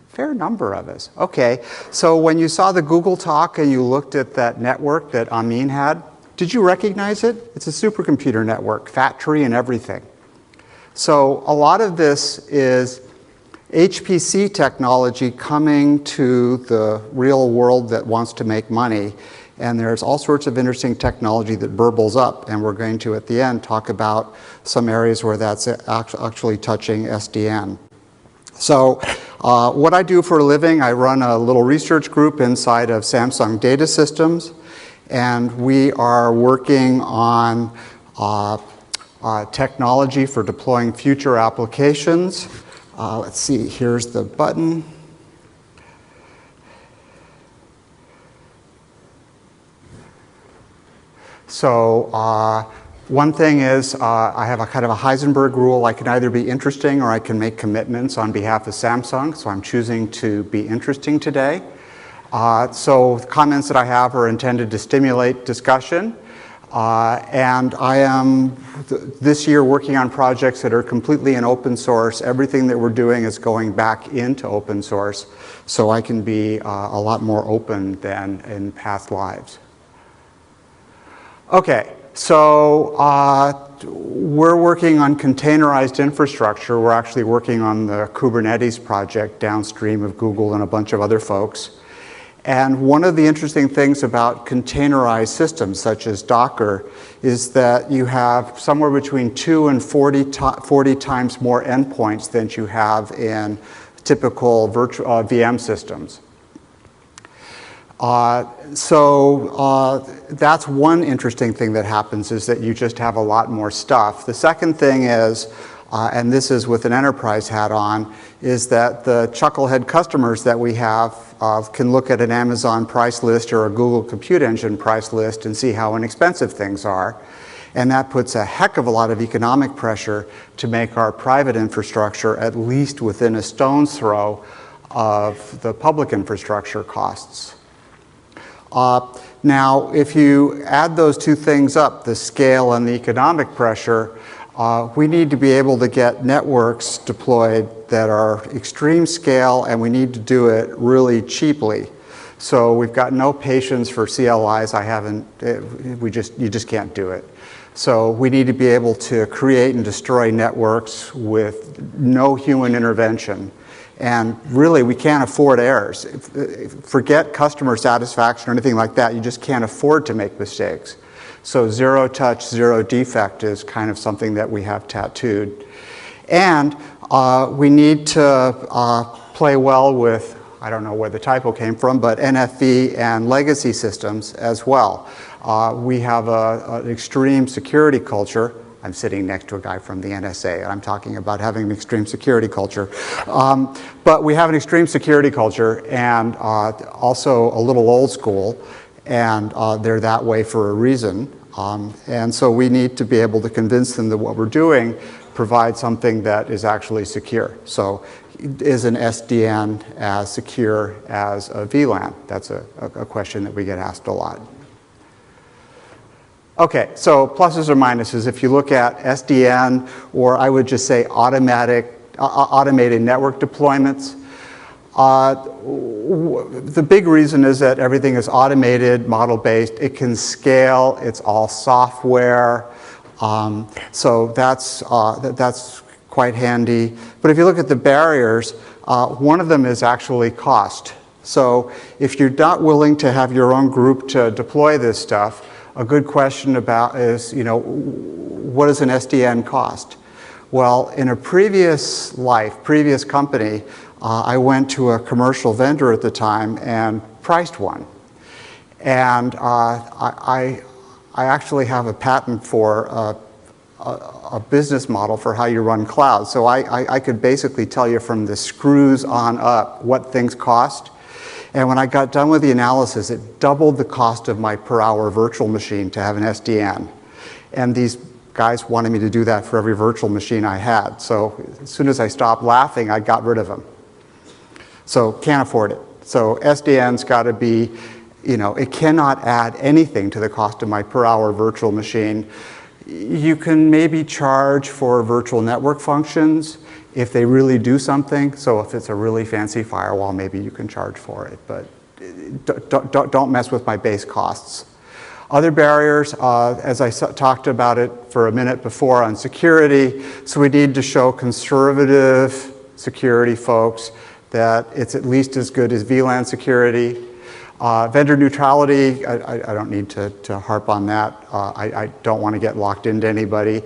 Fair number of us. Okay, so when you saw the Google talk and you looked at that network that Amin had, did you recognize it? It's a supercomputer network, fat tree and everything. So a lot of this is HPC technology coming to the real world that wants to make money. And there's all sorts of interesting technology that burbles up. And we're going to, at the end, talk about some areas where that's actually touching SDN. So what I do for a living, I run a little research group inside of Samsung Data Systems. And we are working on technology for deploying future applications. Let's see, here's the button. So one thing is I have a kind of a Heisenberg rule. I can either be interesting or I can make commitments on behalf of Samsung. So I'm choosing to be interesting today. So the comments that I have are intended to stimulate discussion. And I am this year working on projects that are completely in open source. Everything that we're doing is going back into open source. So I can be a lot more open than in past lives. Okay, so we're working on containerized infrastructure. We're actually working on the Kubernetes project downstream of Google and a bunch of other folks. And one of the interesting things about containerized systems, such as Docker, is that you have somewhere between 2 and 40 times more endpoints than you have in typical VM systems. So that's one interesting thing that happens, is that you just have a lot more stuff. The second thing is, and this is with an enterprise hat on, is that the chucklehead customers that we have can look at an Amazon price list or a Google Compute Engine price list and see how inexpensive things are. And that puts a heck of a lot of economic pressure to make our private infrastructure at least within a stone's throw of the public infrastructure costs. Now, if you add those two things up, the scale and the economic pressure, We need to be able to get networks deployed that are extreme scale, and we need to do it really cheaply. So we've got no patience for CLIs. You just can't do it. So we need to be able to create and destroy networks with no human intervention. And really, we can't afford errors. Forget customer satisfaction or anything like that. You just can't afford to make mistakes. So zero touch, zero defect is kind of something that we have tattooed. And we need to play well with, I don't know where the typo came from, but NFV and legacy systems as well. We have an extreme security culture. I'm sitting next to a guy from the NSA, and I'm talking about having an extreme security culture. But we have an extreme security culture, and also a little old school, and they're that way for a reason. And so we need to be able to convince them that what we're doing provides something that is actually secure. So is an SDN as secure as a VLAN? That's a question that we get asked a lot. Okay, so pluses or minuses. If you look at SDN, or I would just say automated network deployments, the big reason is that everything is automated, model-based. It can scale. It's all software. So that's quite handy. But if you look at the barriers, one of them is actually cost. So if you're not willing to have your own group to deploy this stuff, a good question about is, what does an SDN cost? Well, in a previous company, I went to a commercial vendor at the time and priced one. And I actually have a patent for a business model for how you run cloud. So I could basically tell you from the screws on up what things cost. And when I got done with the analysis, it doubled the cost of my per hour virtual machine to have an SDN. And these guys wanted me to do that for every virtual machine I had. So as soon as I stopped laughing, I got rid of them. So can't afford it. So SDN's got to be, it cannot add anything to the cost of my per hour virtual machine. You can maybe charge for virtual network functions if they really do something. So if it's a really fancy firewall, maybe you can charge for it. But don't mess with my base costs. Other barriers, as I talked about it for a minute before on security, so we need to show conservative security folks that it's at least as good as VLAN security. Vendor neutrality, I don't need to harp on that. I don't want to get locked into anybody.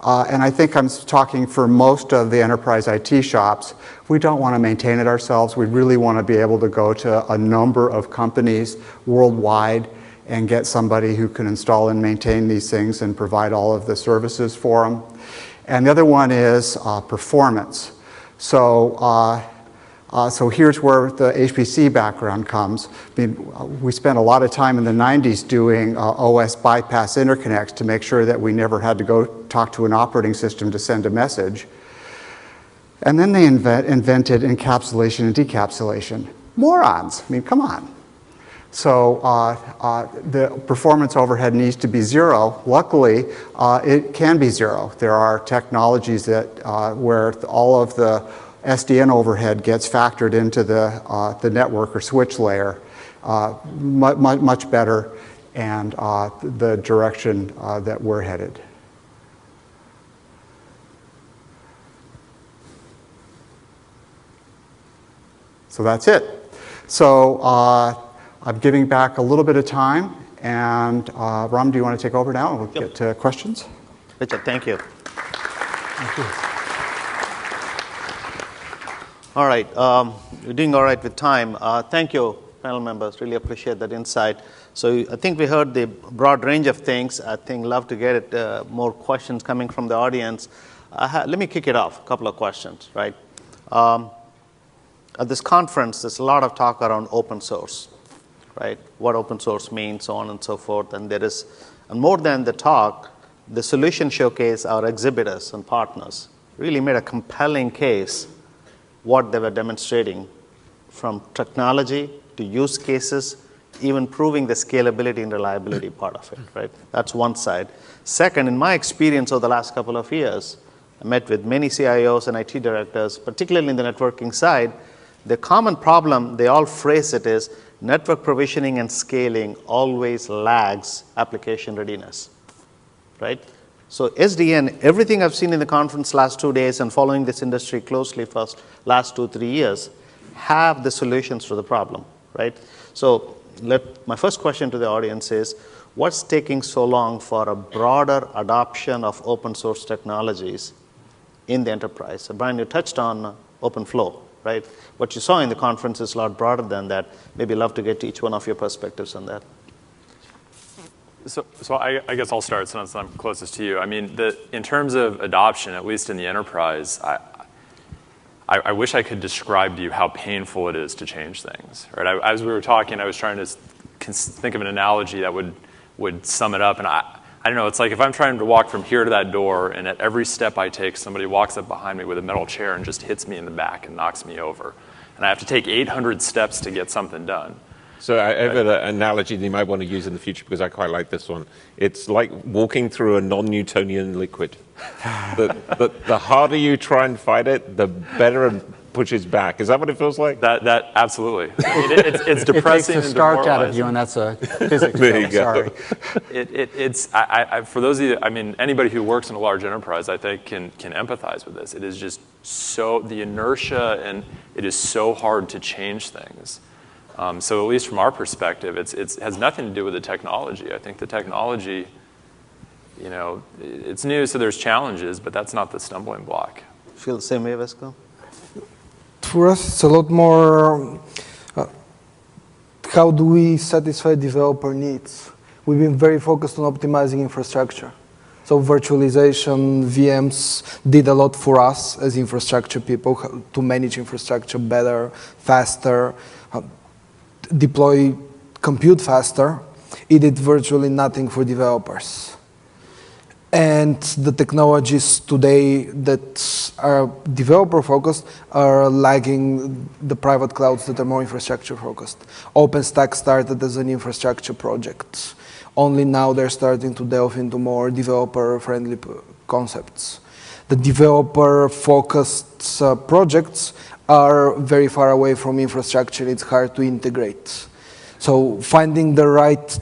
And I think I'm talking for most of the enterprise IT shops, we don't want to maintain it ourselves. We really want to be able to go to a number of companies worldwide and get somebody who can install and maintain these things and provide all of the services for them. And the other one is performance. So here's where the HPC background comes. I mean, we spent a lot of time in the 90s doing OS bypass interconnects to make sure that we never had to go talk to an operating system to send a message. And then they invented encapsulation and decapsulation. Morons, I mean, come on. So the performance overhead needs to be zero. Luckily, it can be zero. There are technologies that where all of the SDN overhead gets factored into the network or switch layer much better, and the direction that we're headed. So that's it. So I'm giving back a little bit of time, and Ram, do you want to take over now and we'll get to questions? Richard, thank you. Thank you. All right, you're doing all right with time. Thank you, panel members. Really appreciate that insight. So I think we heard the broad range of things. I think love to get it, more questions coming from the audience. Let me kick it off. A couple of questions, right? At this conference, there's a lot of talk around open source, right? What open source means, so on and so forth. And there is, and more than the talk, the solution showcase, our exhibitors and partners really made a compelling case what they were demonstrating, from technology to use cases even proving the scalability and reliability part of it, right? That's one side. Second, in my experience over the last couple of years, I met with many CIOs and IT directors, particularly in the networking side. The common problem, they all phrase it is, network provisioning and scaling always lags application readiness, right? So SDN, everything I've seen in the conference last 2 days and following this industry closely for last 2-3 years, have the solutions to the problem, right? So my first question to the audience is, what's taking so long for a broader adoption of open source technologies in the enterprise? So Brian, you touched on OpenFlow, right? What you saw in the conference is a lot broader than that. Maybe love to get each one of your perspectives on that. So I guess I'll start since I'm closest to you. I mean, in terms of adoption, at least in the enterprise, I wish I could describe to you how painful it is to change things. Right? As we were talking, I was trying to think of an analogy that would sum it up. And I don't know, it's like if I'm trying to walk from here to that door, and at every step I take, somebody walks up behind me with a metal chair and just hits me in the back and knocks me over. And I have to take 800 steps to get something done. So I have an analogy that you might want to use in the future because I quite like this one. It's like walking through a non-Newtonian liquid. The harder you try and fight it, the better it pushes back. Is that what it feels like? That absolutely. It's depressing. It takes the starch out of you, and that's a physics There you joke, go. sorry. For those of you, I mean, anybody who works in a large enterprise, I think can empathize with this. It is just so, the inertia, and it is so hard to change things. So at least from our perspective, it has nothing to do with the technology. I think the technology, you know, it's new, so there's challenges, but that's not the stumbling block. Feel the same way, Vesco? For us, it's a lot more, how do we satisfy developer needs? We've been very focused on optimizing infrastructure. So virtualization, VMs did a lot for us as infrastructure people to manage infrastructure better, faster, deploy compute faster. It did virtually nothing for developers. And the technologies today that are developer focused are lagging the private clouds that are more infrastructure focused. OpenStack started as an infrastructure project. Only now they're starting to delve into more developer friendly concepts. The developer focused projects are very far away from infrastructure. It's hard to integrate. So finding the right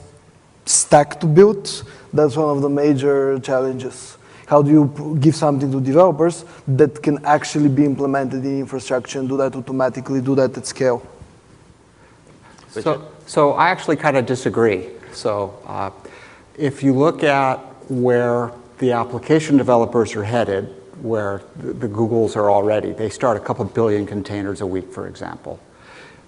stack to build, that's one of the major challenges. How do you give something to developers that can actually be implemented in infrastructure and do that automatically, do that at scale? So I actually kind of disagree. So if you look at where the application developers are headed, where the Googles are already, they start a couple billion containers a week, for example.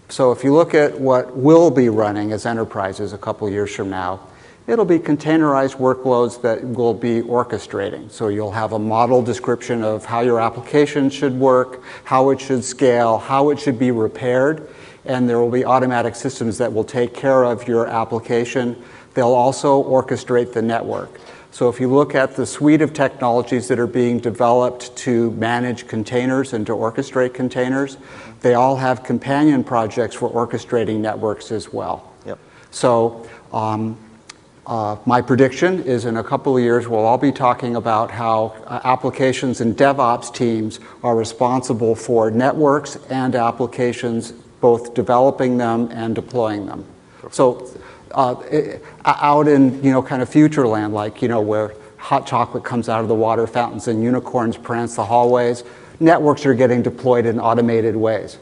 So if you look at what will be running as enterprises a couple years from now, it'll be containerized workloads that will be orchestrating. So you'll have a model description of how your application should work, how it should scale, how it should be repaired, and there will be automatic systems that will take care of your application. They'll also orchestrate the network. So if you look at the suite of technologies that are being developed to manage containers and to orchestrate containers, they all have companion projects for orchestrating networks as well. Yep. So my prediction is in a couple of years, we'll all be talking about how applications and DevOps teams are responsible for networks and applications, both developing them and deploying them. So out in, kind of future land, like, where hot chocolate comes out of the water fountains and unicorns prance the hallways, networks are getting deployed in automated ways.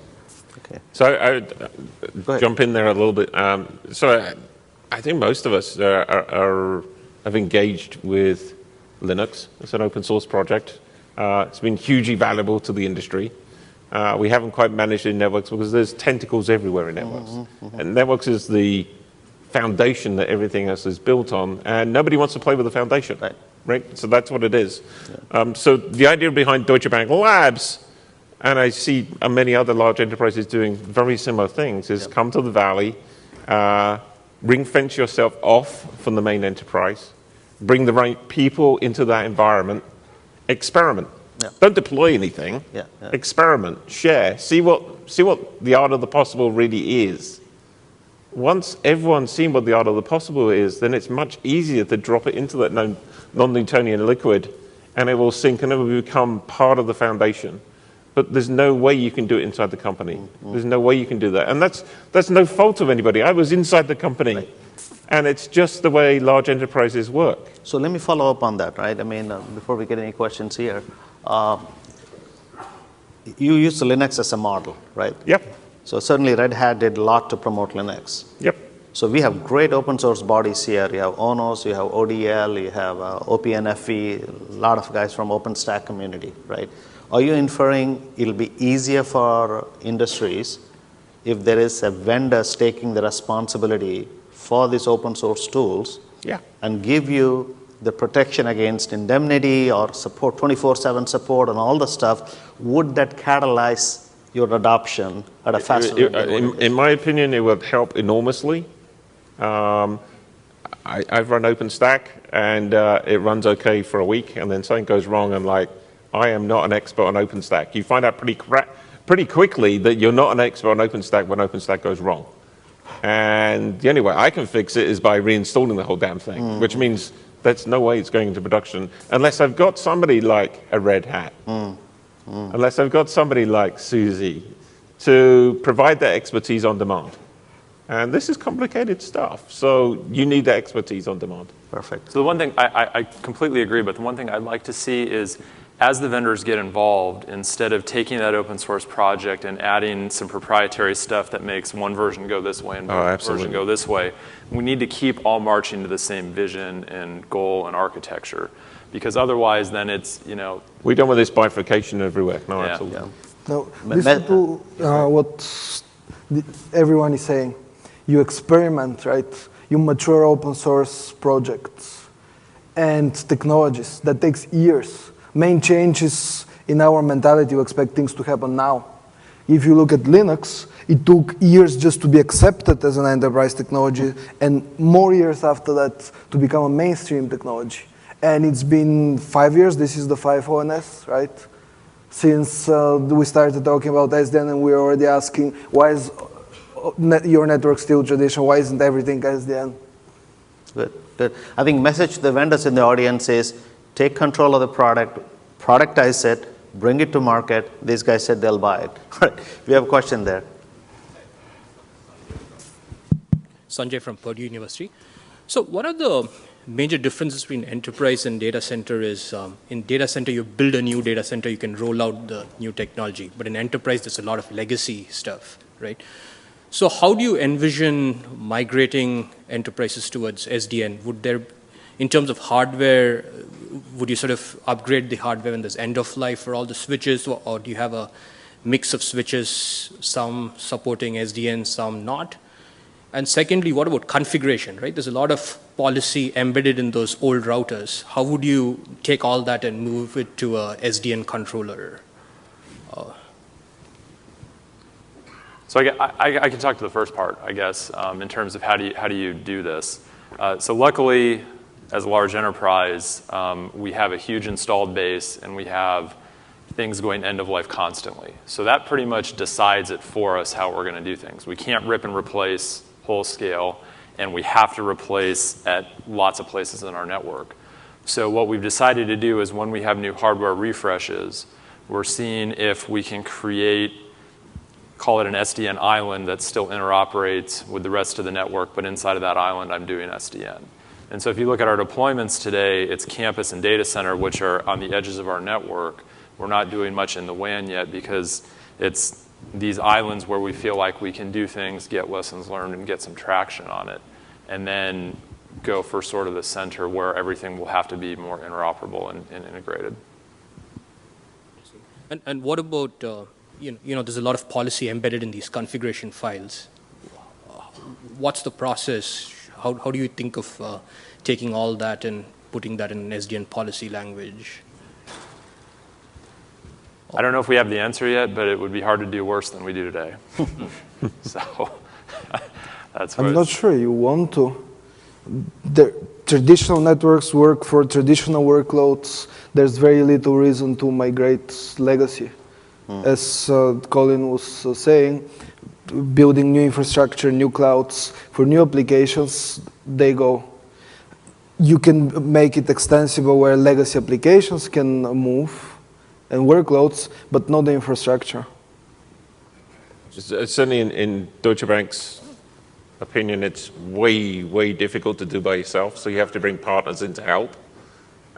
Okay. So I would jump in there a little bit. I think most of us have engaged with Linux. It's an open source project. It's been hugely valuable to the industry. We haven't quite managed in networks because there's tentacles everywhere in networks. And networks is the foundation that everything else is built on, and nobody wants to play with the foundation, right? So that's what it is. Yeah. So the idea behind Deutsche Bank Labs, and I see many other large enterprises doing very similar things, is come to the valley, ring fence yourself off from the main enterprise, bring the right people into that environment, experiment. Yeah. Don't deploy anything. Experiment, share, see what the art of the possible really is. once everyone's seen what the art of the possible is, then it's much easier to drop it into that non-Newtonian liquid, and it will sink and it will become part of the foundation. But there's no way you can do it inside the company. There's no way you can do that. And that's no fault of anybody. I was inside the company. Right. And it's just the way large enterprises work. So let me follow up on that, right? I mean, before we get any questions here, you use Linux as a model, right? Yep. So certainly Red Hat did a lot to promote Linux. Yep. So we have great open source bodies here. You have ONS, you have ODL, you have OPNFV, a lot of guys from OpenStack community, right? Are you inferring it'll be easier for industries if there is a vendor taking the responsibility for these open source tools, yeah, and give you the protection against indemnity or support, 24/7 support and all the stuff? Would that catalyze your adoption at a faster rate? In my opinion, it would help enormously. I've run OpenStack, and it runs okay for a week, and then something goes wrong, and I am not an expert on OpenStack. You find out pretty quickly that you're not an expert on OpenStack when OpenStack goes wrong. And the only way I can fix it is by reinstalling the whole damn thing, which means there's no way it's going into production unless I've got somebody like a Red Hat, unless I've got somebody like Susie to provide that expertise on demand. And this is complicated stuff, so you need that expertise on demand. Perfect. So the one thing, I completely agree, but the one thing I'd like to see is as the vendors get involved, instead of taking that open source project and adding some proprietary stuff that makes one version go this way and one version go this way, we need to keep all marching to the same vision and goal and architecture. Because otherwise, then it's, We don't want this bifurcation everywhere. No, Yeah. absolutely. Yeah. Now, listen to what everyone is saying. You experiment, right? You mature open source projects and technologies. That takes years. Main changes in our mentality, we expect things to happen now. If you look at Linux, it took years just to be accepted as an enterprise technology, and more years after that to become a mainstream technology. And it's been 5 years, this is the 5 ONS, right? Since we started talking about SDN, and we're already asking, why is your network still traditional? Why isn't everything SDN? Good, good. I think message to the vendors in the audience is, take control of the product, productize it, bring it to market. These guys said they'll buy it. We have a question there. Sanjay from Purdue University. So one of the major differences between enterprise and data center is in data center, you build a new data center, you can roll out the new technology. But in enterprise, there's a lot of legacy stuff, right? So how do you envision migrating enterprises towards SDN? Would there, in terms of hardware, would you sort of upgrade the hardware when there's end of life for all the switches, or do you have a mix of switches, some supporting SDN, some not? And secondly, what about configuration, right? There's a lot of policy embedded in those old routers. How would you take all that and move it to a SDN controller? So I can talk to the first part, I guess, in terms of how do you do this. So luckily, as a large enterprise, we have a huge installed base, and we have things going end of life constantly. So that pretty much decides it for us how we're going to do things. We can't rip and replace whole scale, and we have to replace at lots of places in our network. So what we've decided to do is when we have new hardware refreshes, we're seeing if we can create, call it an SDN island that still interoperates with the rest of the network, but inside of that island, I'm doing SDN. And so if you look at our deployments today, it's campus and data center, which are on the edges of our network. We're not doing much in the WAN yet because it's these islands where we feel like we can do things, get lessons learned, and get some traction on it, and then go for sort of the center where everything will have to be more interoperable and integrated. And what about, there's a lot of policy embedded in these configuration files. What's the process? How do you think of taking all that and putting that in an SDN policy language? I don't know if we have the answer yet, but it would be hard to do worse than we do today. So that's what I'm not sure you want to. The traditional networks work for traditional workloads. There's very little reason to migrate legacy. As Colin was saying, building new infrastructure, new clouds. For new applications, they go. You can make it extensible where legacy applications can move and workloads, but not the infrastructure. Certainly in Deutsche Bank's opinion, it's way, way difficult to do by yourself, so you have to bring partners in to help.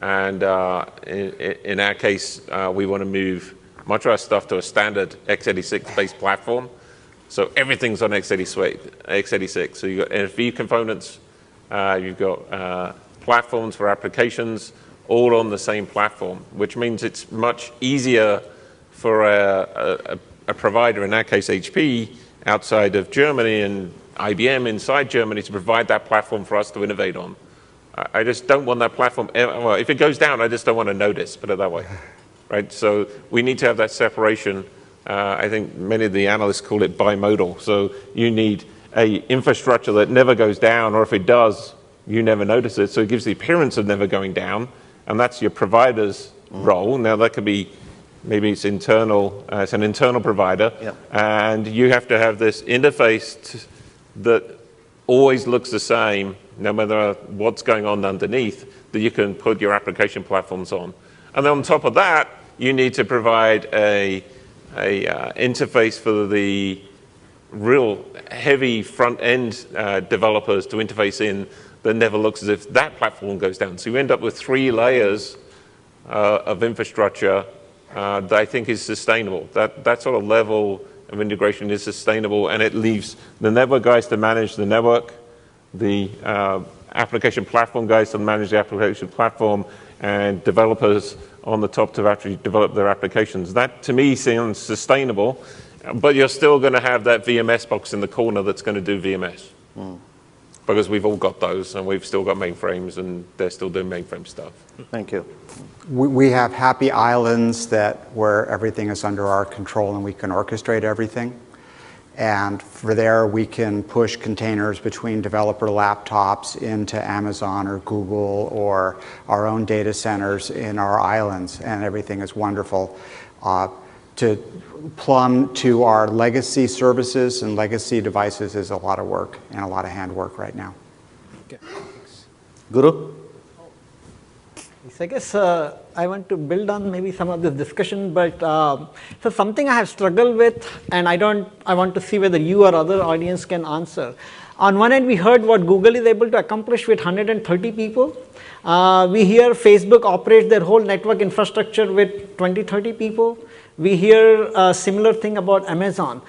And in our case, we want to move much of our stuff to a standard x86-based platform. So everything's on x86. So you've got NFV components, you've got platforms for applications, all on the same platform, which means it's much easier for a provider, in our case HP, outside of Germany and IBM inside Germany to provide that platform for us to innovate on. I just don't want that platform, well, if it goes down, I just don't want to notice, put it that way. Right? So we need to have that separation. I think many of the analysts call it bimodal. So you need a infrastructure that never goes down, or if it does, you never notice it. So it gives the appearance of never going down, and that's your provider's role. Now that could be, maybe it's internal, it's an internal provider, and you have to have this interface that always looks the same, no matter what's going on underneath, that you can put your application platforms on. And then on top of that, you need to provide a interface for the real heavy front-end developers to interface in that never looks as if that platform goes down. So you end up with 3 layers of infrastructure that I think is sustainable. That sort of level of integration is sustainable, and it leaves the network guys to manage the network, the application platform guys to manage the application platform, and developers on the top to actually develop their applications. That, to me, sounds sustainable, but you're still going to have that VMS box in the corner that's going to do VMS. Because we've all got those, and we've still got mainframes, and they're still doing mainframe stuff. Thank you. We have happy islands where everything is under our control and we can orchestrate everything. And for there, we can push containers between developer laptops into Amazon or Google or our own data centers in our islands, and everything is wonderful. To plumb to our legacy services and legacy devices is a lot of work and a lot of handwork right now. Okay, thanks. Guru? I guess I want to build on maybe some of this discussion, but so something I have struggled with, and I want to see whether you or other audience can answer. On one end, we heard what Google is able to accomplish with 130 people. We hear Facebook operates their whole network infrastructure with 20, 30 people. We hear a similar thing about Amazon.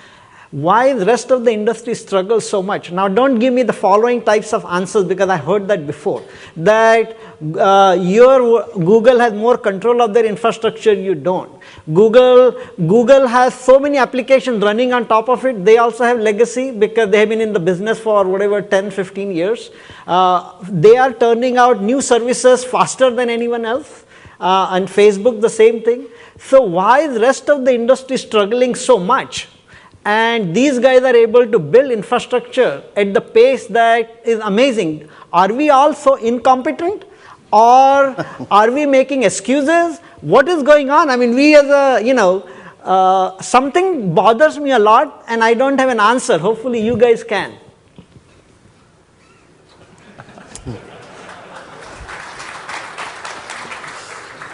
Why the rest of the industry struggles so much? Now, don't give me the following types of answers, because I heard that before. That your Google has more control of their infrastructure, you don't. Google has so many applications running on top of it. They also have legacy because they have been in the business for whatever 10, 15 years. They are turning out new services faster than anyone else. And Facebook, the same thing. So why is the rest of the industry struggling so much? And these guys are able to build infrastructure at the pace that is amazing. Are we all so incompetent? Or are we making excuses? What is going on? I mean, we as a, something bothers me a lot, and I don't have an answer. Hopefully you guys can.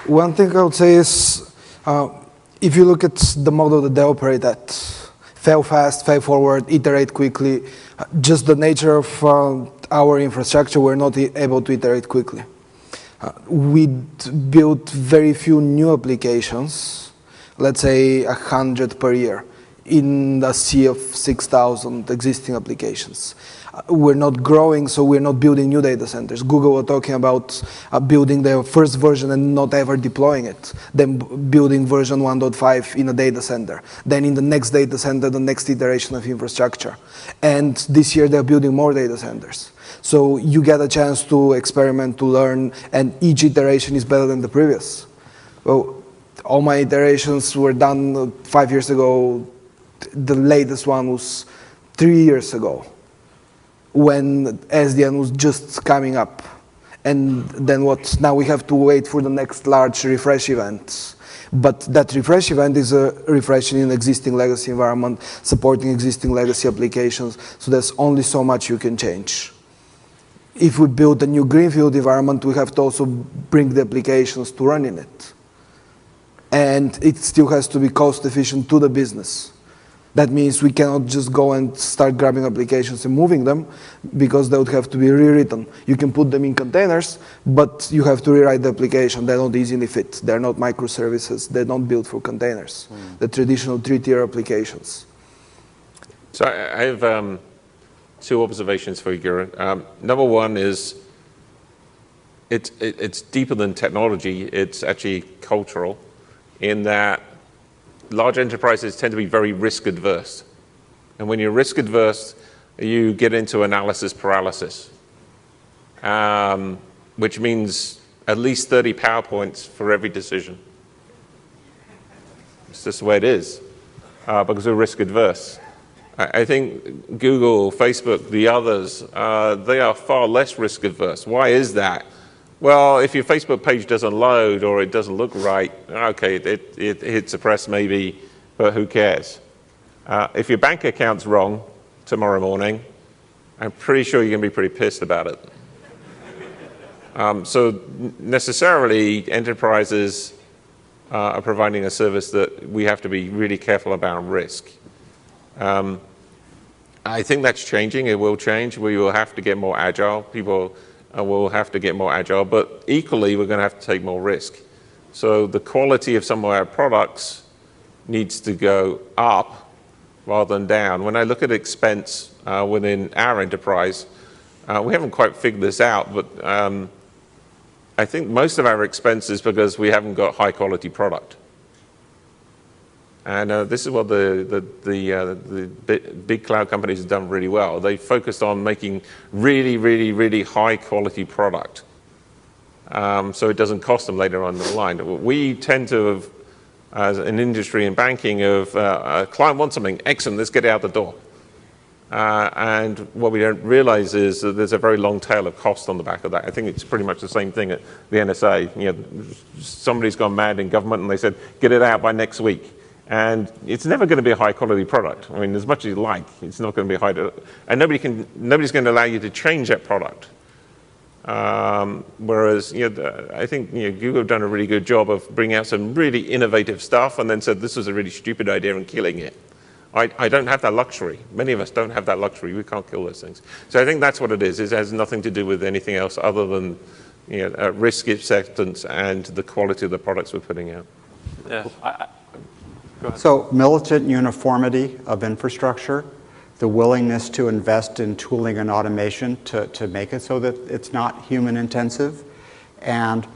One thing I would say is, if you look at the model that they operate at, fail fast, fail forward, iterate quickly, just the nature of our infrastructure, we're not able to iterate quickly. We built very few new applications, let's say 100 per year, in a sea of 6,000 existing applications. We're not growing, so we're not building new data centers. Google were talking about building their first version and not ever deploying it, then building version 1.5 in a data center, then in the next data center, the next iteration of infrastructure. And this year they're building more data centers. So you get a chance to experiment, to learn, and each iteration is better than the previous. Well, all my iterations were done 5 years ago. The latest one was 3 years ago, when SDN was just coming up. And then what? Now we have to wait for the next large refresh event. But that refresh event is a refreshing in existing legacy environment, supporting existing legacy applications. So there's only so much you can change. If we build a new greenfield environment, we have to also bring the applications to run in it. And it still has to be cost efficient to the business. That means we cannot just go and start grabbing applications and moving them, because they would have to be rewritten. You can put them in containers, but you have to rewrite the application. They don't easily fit. They're not microservices. They're not built for containers. The traditional 3-tier applications. So I have 2 observations for you, Gura. Number one is it's deeper than technology. It's actually cultural, in that large enterprises tend to be very risk adverse. And when you're risk adverse, you get into analysis paralysis, which means at least 30 PowerPoints for every decision. It's just the way it is, because we're risk adverse. I think Google, Facebook, the others, they are far less risk adverse. Why is that? Well, if your Facebook page doesn't load or it doesn't look right, okay, it hits a press maybe, but who cares? If your bank account's wrong tomorrow morning, I'm pretty sure you're going to be pretty pissed about it. So necessarily, enterprises are providing a service that we have to be really careful about risk. I think that's changing. It will change. We will have to get more agile. People will have to get more agile, but equally, we're going to have to take more risk. So the quality of some of our products needs to go up rather than down. When I look at expense within our enterprise, we haven't quite figured this out, but I think most of our expense is because we haven't got high quality product. And this is what the big cloud companies have done really well. They focused on making really, really, really high quality product, so it doesn't cost them later on the line. We tend to have, as an industry in banking, of a client wants something, excellent, let's get it out the door. And what we don't realize is that there's a very long tail of cost on the back of that. I think it's pretty much the same thing at the NSA. You know, somebody's gone mad in government and they said, get it out by next week. And it's never going to be a high-quality product. I mean, as much as you like, it's not going to be high. And nobody's going to allow you to change that product. Whereas, I think Google have done a really good job of bringing out some really innovative stuff, and then said this was a really stupid idea and killing it. I don't have that luxury. Many of us don't have that luxury. We can't kill those things. So I think that's what it is. It has nothing to do with anything else other than risk acceptance and the quality of the products we're putting out. Yeah. Go ahead. So militant uniformity of infrastructure, the willingness to invest in tooling and automation to make it so that it's not human intensive. And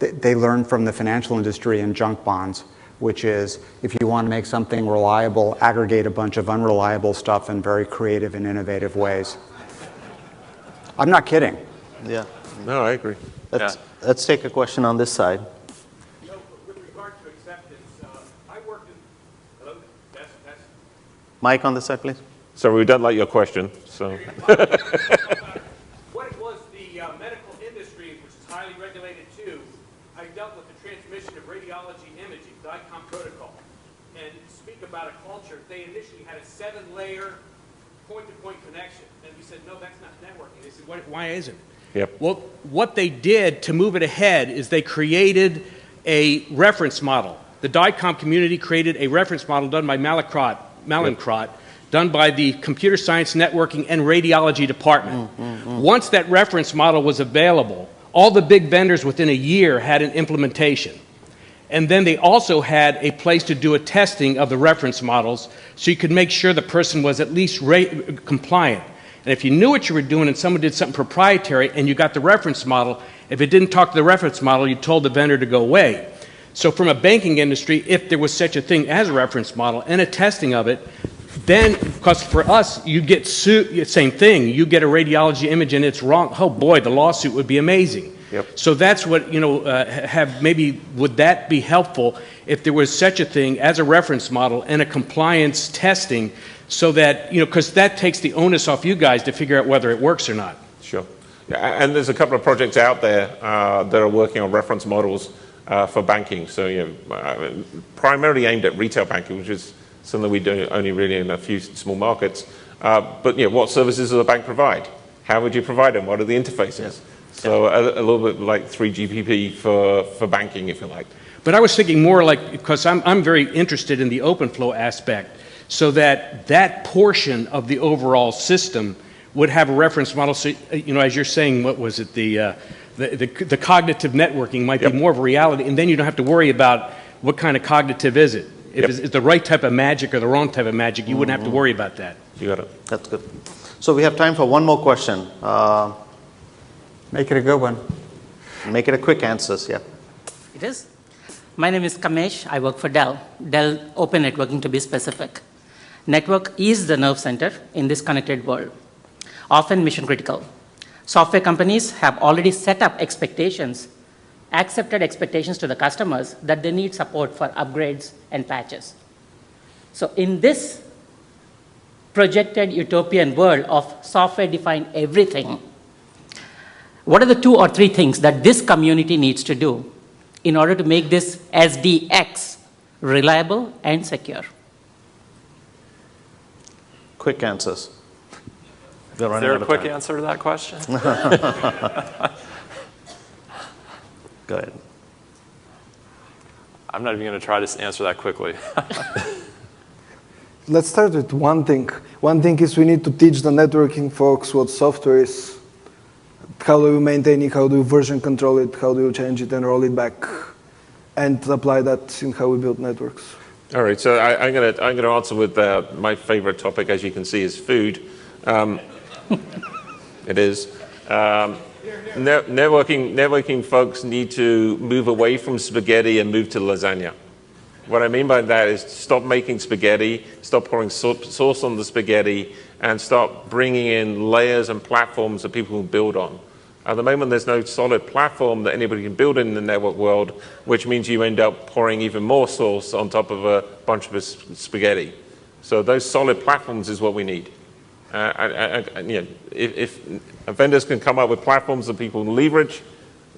they learned from the financial industry in junk bonds, which is if you want to make something reliable, aggregate a bunch of unreliable stuff in very creative and innovative ways. I'm not kidding. Yeah. No, I agree. Let's take a question on this side. Mike on this side, please. So we don't like your question. So. What it was, the medical industry, which is highly regulated too, I dealt with the transmission of radiology imaging, DICOM protocol. And to speak about a culture, they initially had a 7-layer point-to-point connection. And we said, no, that's not networking. They said, why isn't it? Yep. Well, what they did to move it ahead is they created a reference model. The DICOM community created a reference model done by Mallinckrodt, done by the Computer Science, Networking, and Radiology Department. Once that reference model was available, all the big vendors within a year had an implementation. And then they also had a place to do a testing of the reference models so you could make sure the person was at least compliant. And if you knew what you were doing and someone did something proprietary and you got the reference model, if it didn't talk to the reference model, you told the vendor to go away. So from a banking industry, if there was such a thing as a reference model and a testing of it, then, because for us, you get sued, same thing, you get a radiology image and it's wrong, oh boy, the lawsuit would be amazing. Yep. So that's what, would that be helpful if there was such a thing as a reference model and a compliance testing so that, because that takes the onus off you guys to figure out whether it works or not. Sure. Yeah, and there's a couple of projects out there that are working on reference models. for banking. So, primarily aimed at retail banking, which is something we do only really in a few small markets. But what services does a bank provide? How would you provide them? What are the interfaces? Yes. So a little bit like 3GPP for banking, if you like. But I was thinking more like, because I'm very interested in the OpenFlow aspect, so that portion of the overall system would have a reference model. So, as you're saying, what was it, the cognitive networking might be more of a reality, and then you don't have to worry about what kind of cognitive is it. If it's the right type of magic or the wrong type of magic, you wouldn't have to worry about that. You got it. That's good. So we have time for one more question. Make it a good one. Make it a quick answers, yeah. It is. My name is Kamesh. I work for Dell Open Networking to be specific. Network is the nerve center in this connected world, often mission critical. Software companies have already set up expectations, accepted expectations to the customers that they need support for upgrades and patches. So in this projected utopian world of software-defined everything, what are the 2 or 3 things that this community needs to do in order to make this SDX reliable and secure? Quick answers. Is there a quick answer to that question? Go ahead. I'm not even going to try to answer that quickly. Let's start with one thing. One thing is we need to teach the networking folks what software is. How do you maintain it? How do you version control it? How do you change it and roll it back? And apply that in how we build networks. All right, so I'm gonna answer with my favorite topic, as you can see, is food. It is. Networking folks need to move away from spaghetti and move to lasagna. What I mean by that is stop making spaghetti, stop pouring sauce on the spaghetti, and start bringing in layers and platforms that people can build on. At the moment, there's no solid platform that anybody can build in the network world, which means you end up pouring even more sauce on top of a bunch of spaghetti. So those solid platforms is what we need. If vendors can come up with platforms that people leverage,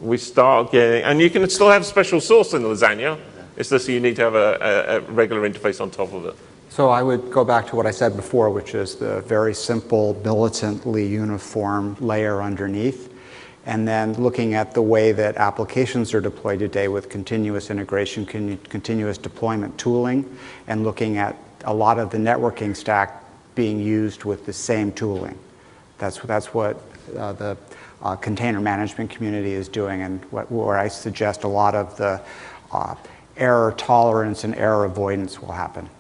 we start getting, and you can still have special sauce in lasagna. It's just you need to have a regular interface on top of it. So I would go back to what I said before, which is the very simple, militantly uniform layer underneath. And then looking at the way that applications are deployed today with continuous integration, continuous deployment tooling, and looking at a lot of the networking stack being used with the same tooling. That's what the container management community is doing, and where I suggest a lot of the error tolerance and error avoidance will happen.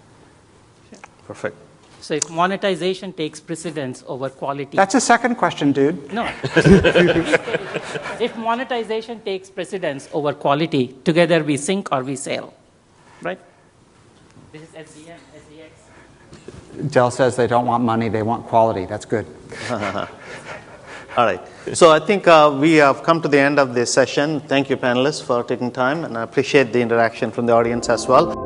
Perfect. So if monetization takes precedence over quality. That's a second question, dude. No. If monetization takes precedence over quality, together we sink or we sail, right? This is SDN, SDX. Dell says they don't want money, they want quality. That's good. All right. So I think we have come to the end of this session. Thank you, panelists, for taking time, and I appreciate the interaction from the audience as well.